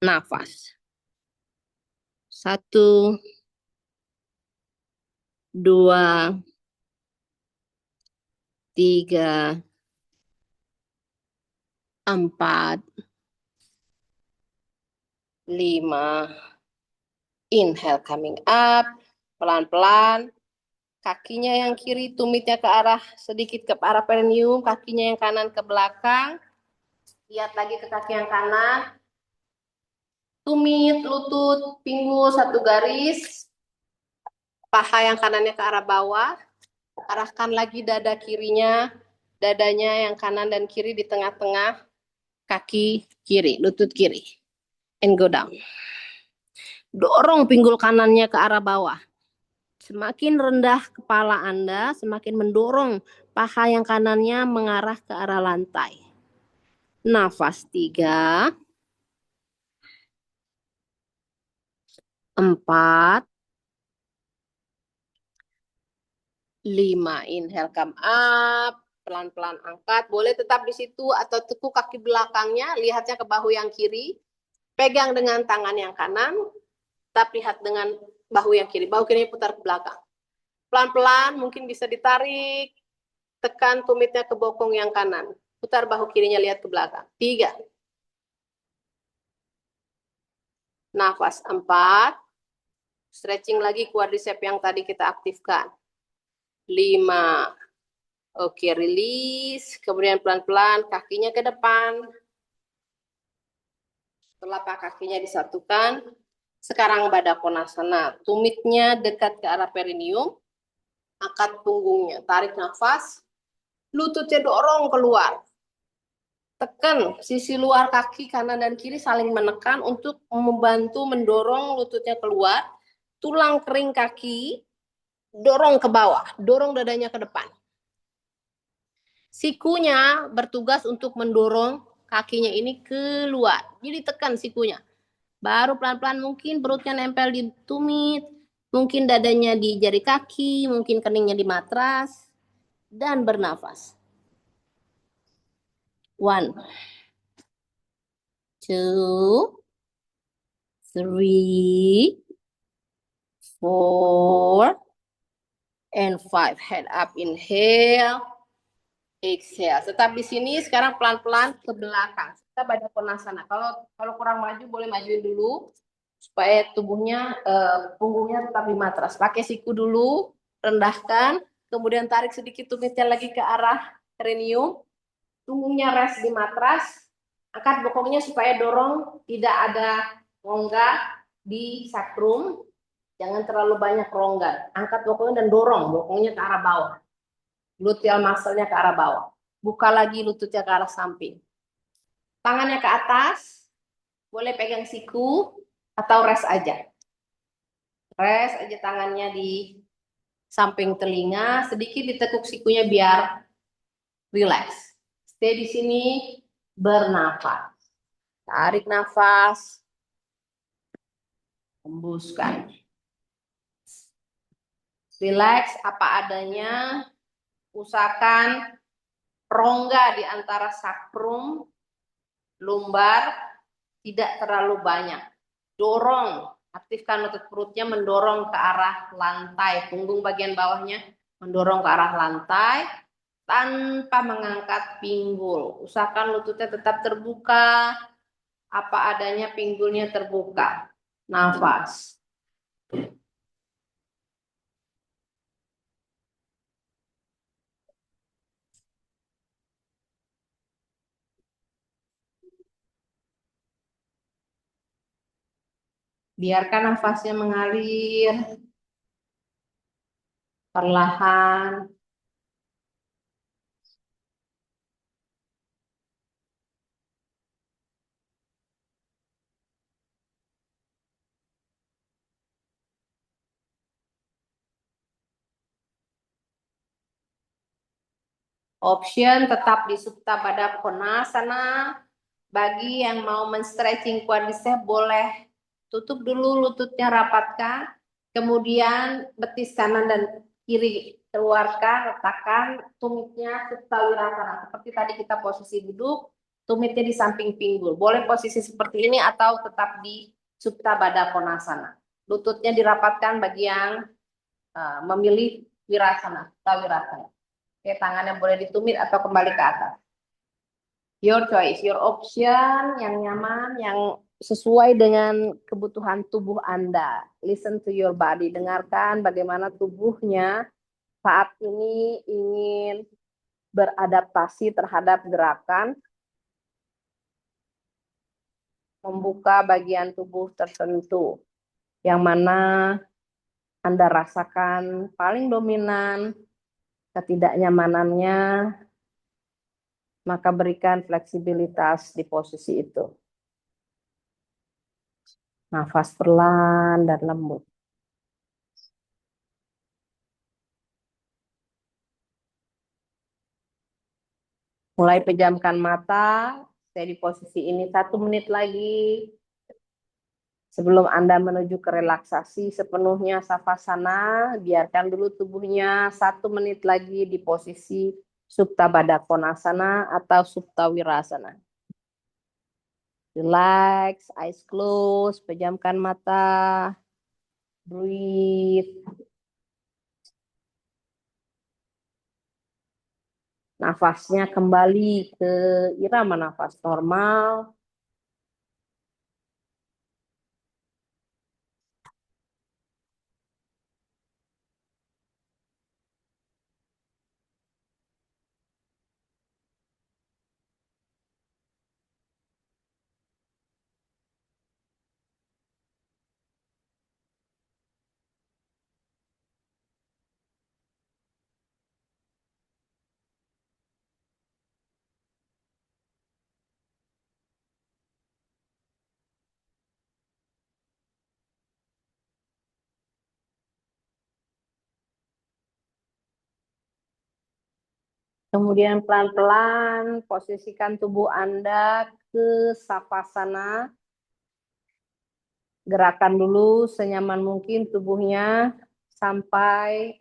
Nafas. 1, 2, 3, 4, 5. Inhale coming up. Pelan-pelan. Kakinya yang kiri, tumitnya ke arah sedikit ke arah perineum. Kakinya yang kanan ke belakang. Lihat lagi ke kaki yang kanan. Tumit, lutut, pinggul satu garis. Paha yang kanannya ke arah bawah. Arahkan lagi dada kirinya. Dadanya yang kanan dan kiri di tengah-tengah. Kaki kiri, lutut kiri. And go down. Dorong pinggul kanannya ke arah bawah. Semakin rendah kepala Anda, semakin mendorong paha yang kanannya mengarah ke arah lantai. Nafas 3, 4, 5. Inhale come up. Pelan-pelan angkat. Boleh tetap di situ atau tekuk kaki belakangnya. Lihatnya ke bahu yang kiri. Pegang dengan tangan yang kanan. Tetap lihat dengan bahu yang kiri. Bahu kiri putar ke belakang. Pelan-pelan mungkin bisa ditarik. Tekan tumitnya ke bokong yang kanan. Putar bahu kirinya, lihat ke belakang. 3. Nafas 4. Stretching lagi quadricep yang tadi kita aktifkan. 5. Oke, release. Kemudian pelan-pelan kakinya ke depan. Telapak kakinya disatukan. Sekarang Baddha Konasana. Tumitnya dekat ke arah perineum. Angkat punggungnya, tarik nafas, lututnya dorong keluar. Tekan sisi luar kaki kanan dan kiri saling menekan untuk membantu mendorong lututnya keluar. Tulang kering kaki dorong ke bawah, dorong dadanya ke depan. Sikunya bertugas untuk mendorong kakinya ini keluar. Jadi tekan sikunya. Baru pelan-pelan mungkin perutnya nempel di tumit, mungkin dadanya di jari kaki, mungkin keningnya di matras, dan bernafas. One, two, three, four, and five. Head up, inhale, exhale. Tetap di sini. Sekarang pelan-pelan ke belakang. Kita baca konasana. Kalau kurang maju boleh majuin dulu supaya tubuhnya punggungnya tetap di matras. Pakai siku dulu, rendahkan, kemudian tarik sedikit tumitnya lagi ke arah perineum. Punggungnya rest di matras. Angkat bokongnya supaya dorong tidak ada rongga di sakrum. Jangan terlalu banyak rongga. Angkat bokongnya dan dorong bokongnya ke arah bawah. Gluteal muscle-nya ke arah bawah. Buka lagi lututnya ke arah samping. Tangannya ke atas, boleh pegang siku atau rest aja. Rest aja tangannya di samping telinga, sedikit ditekuk sikunya biar relax. Stay di sini, bernafas. Tarik nafas, hembuskan. Relax apa adanya, usahakan rongga di antara sakrum, lumbar tidak terlalu banyak. Dorong, aktifkan otot perutnya mendorong ke arah lantai, punggung bagian bawahnya mendorong ke arah lantai tanpa mengangkat pinggul. Usahakan lututnya tetap terbuka, apa adanya pinggulnya terbuka. Nafas. Biarkan nafasnya mengalir perlahan. Option tetap di Supta Baddha Konasana. Bagi yang mau men-stretching quadriceps boleh tutup dulu lututnya, rapatkan. Kemudian betis kanan dan kiri keluarkan, letakkan tumitnya Supta Wirasana. Seperti tadi kita posisi duduk, tumitnya di samping pinggul. Boleh posisi seperti ini atau tetap di Supta Baddha Konasana. Lututnya dirapatkan bagi yang memilih Wirasana, Supta Wirasana. Oke, tangannya boleh ditumit atau kembali ke atas. Your choice, your option yang nyaman, yang sesuai dengan kebutuhan tubuh Anda. Listen to your body, dengarkan bagaimana tubuhnya saat ini ingin beradaptasi terhadap gerakan, membuka bagian tubuh tertentu, yang mana Anda rasakan paling dominan, ketidaknyamanannya, maka berikan fleksibilitas di posisi itu. Nafas pelan dan lembut. Mulai pejamkan mata, saya di posisi ini 1 menit lagi. Sebelum Anda menuju ke relaksasi sepenuhnya savasana, biarkan dulu tubuhnya 1 menit lagi di posisi Supta Baddha Konasana atau Supta Wirasana. Relax, eyes close, pejamkan mata, breathe. Nafasnya kembali ke irama nafas normal. Kemudian pelan-pelan posisikan tubuh Anda ke savasana. Gerakan dulu senyaman mungkin tubuhnya sampai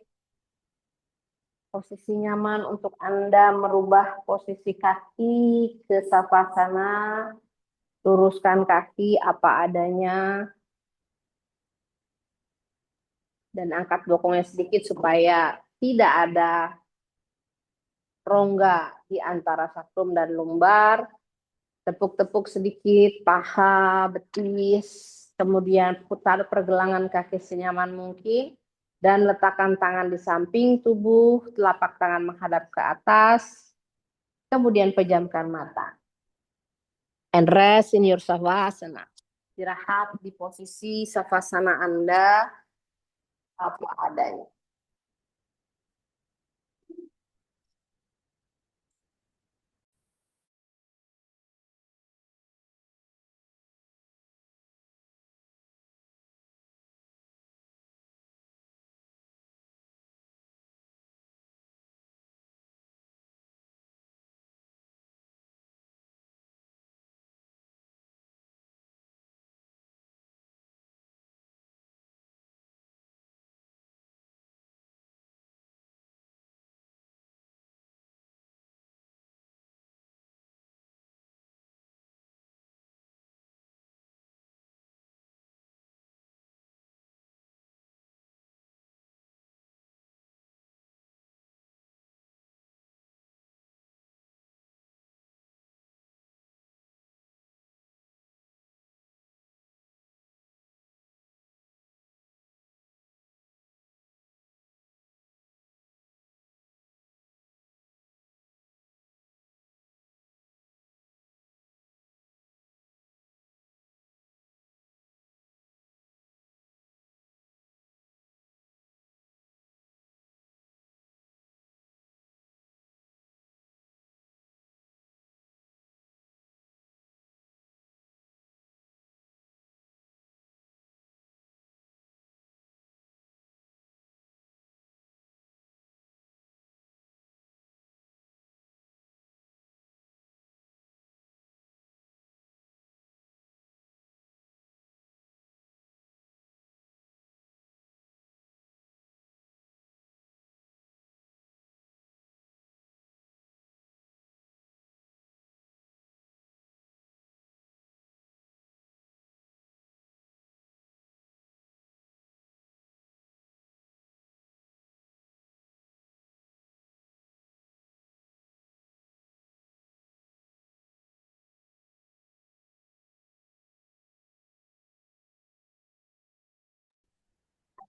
posisi nyaman untuk Anda merubah posisi kaki ke savasana. Luruskan kaki apa adanya dan angkat bokongnya sedikit supaya tidak ada rongga di antara sakrum dan lumbar. Tepuk-tepuk sedikit paha, betis, kemudian putar pergelangan kaki senyaman mungkin dan letakkan tangan di samping tubuh, telapak tangan menghadap ke atas, kemudian pejamkan mata. And rest in your savasana. Istirahat di posisi savasana Anda apa adanya.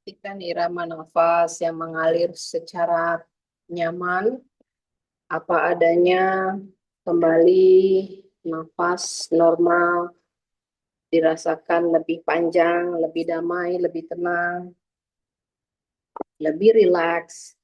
Pastikan irama nafas yang mengalir secara nyaman, apa adanya, kembali nafas normal, dirasakan lebih panjang, lebih damai, lebih tenang, lebih rileks.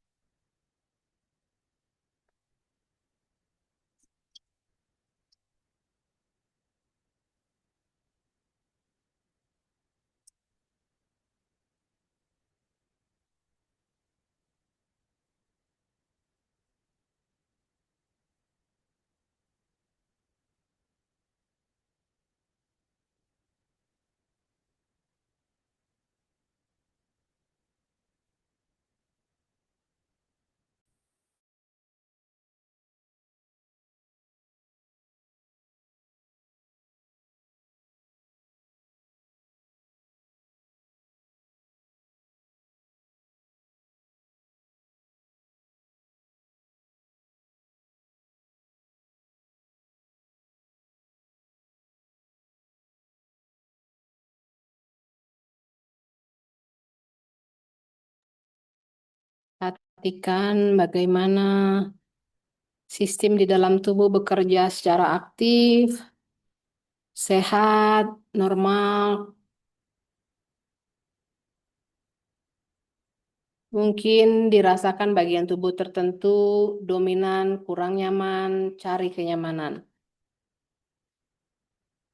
Perhatikan bagaimana sistem di dalam tubuh bekerja secara aktif, sehat, normal. Mungkin dirasakan bagian tubuh tertentu dominan, kurang nyaman, cari kenyamanan.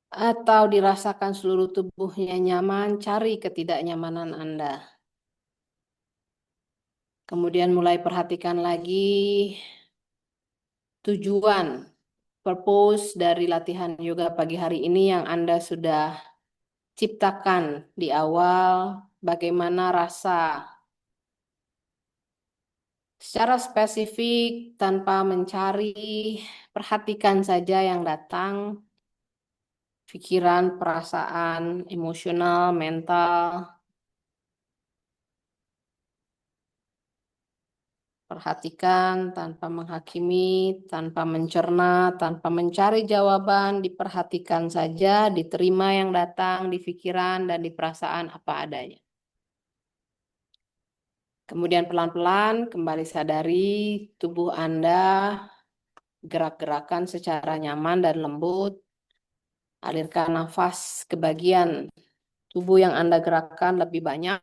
Atau dirasakan seluruh tubuhnya nyaman, cari ketidaknyamanan Anda. Kemudian mulai perhatikan lagi tujuan, purpose dari latihan yoga pagi hari ini yang Anda sudah ciptakan di awal, bagaimana rasa secara spesifik tanpa mencari, perhatikan saja yang datang, pikiran, perasaan, emosional, mental. Perhatikan tanpa menghakimi, tanpa mencerna, tanpa mencari jawaban, diperhatikan saja, diterima yang datang di pikiran dan di perasaan apa adanya. Kemudian pelan-pelan kembali sadari tubuh Anda, gerak-gerakan secara nyaman dan lembut. Alirkan nafas ke bagian tubuh yang Anda gerakkan lebih banyak.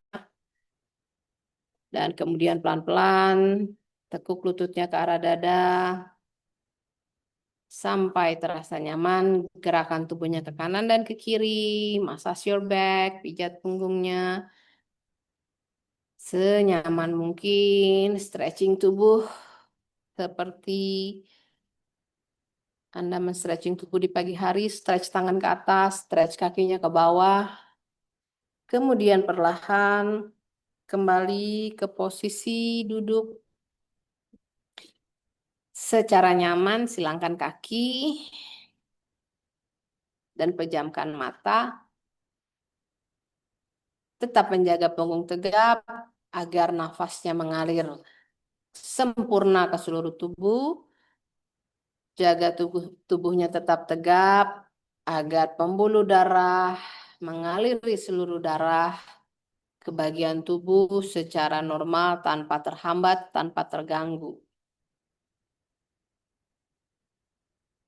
Dan kemudian pelan-pelan tekuk lututnya ke arah dada. Sampai terasa nyaman, gerakan tubuhnya ke kanan dan ke kiri, massage your back, pijat punggungnya, senyaman mungkin, stretching tubuh seperti Anda men-stretching tubuh di pagi hari, stretch tangan ke atas, stretch kakinya ke bawah, kemudian perlahan kembali ke posisi duduk secara nyaman, silangkan kaki dan pejamkan mata. Tetap menjaga punggung tegap agar nafasnya mengalir sempurna ke seluruh tubuh. Jaga tubuhnya tetap tegap agar pembuluh darah mengaliri seluruh darah ke bagian tubuh secara normal tanpa terhambat, tanpa terganggu.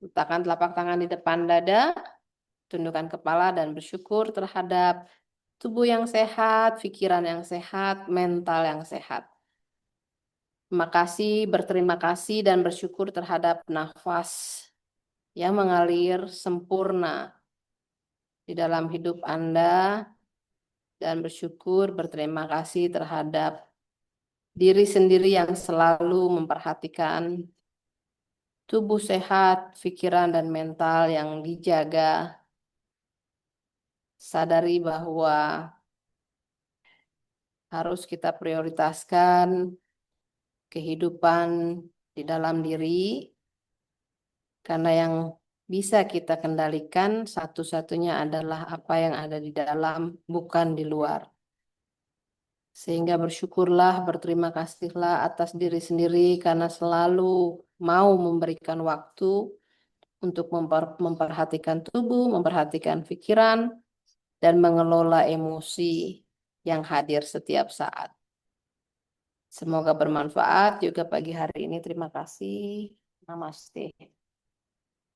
Letakkan telapak tangan di depan dada, tundukkan kepala dan bersyukur terhadap tubuh yang sehat, pikiran yang sehat, mental yang sehat. Berterima kasih dan bersyukur terhadap nafas yang mengalir sempurna di dalam hidup Anda dan berterima kasih terhadap diri sendiri yang selalu memperhatikan tubuh sehat, pikiran dan mental yang dijaga. Sadari bahwa harus kita prioritaskan kehidupan di dalam diri, karena yang bisa kita kendalikan satu-satunya adalah apa yang ada di dalam, bukan di luar. Sehingga bersyukurlah, berterima kasihlah atas diri sendiri karena selalu mau memberikan waktu untuk memperhatikan tubuh, memperhatikan pikiran, dan mengelola emosi yang hadir setiap saat. Semoga bermanfaat juga pagi hari ini. Terima kasih. Namaste.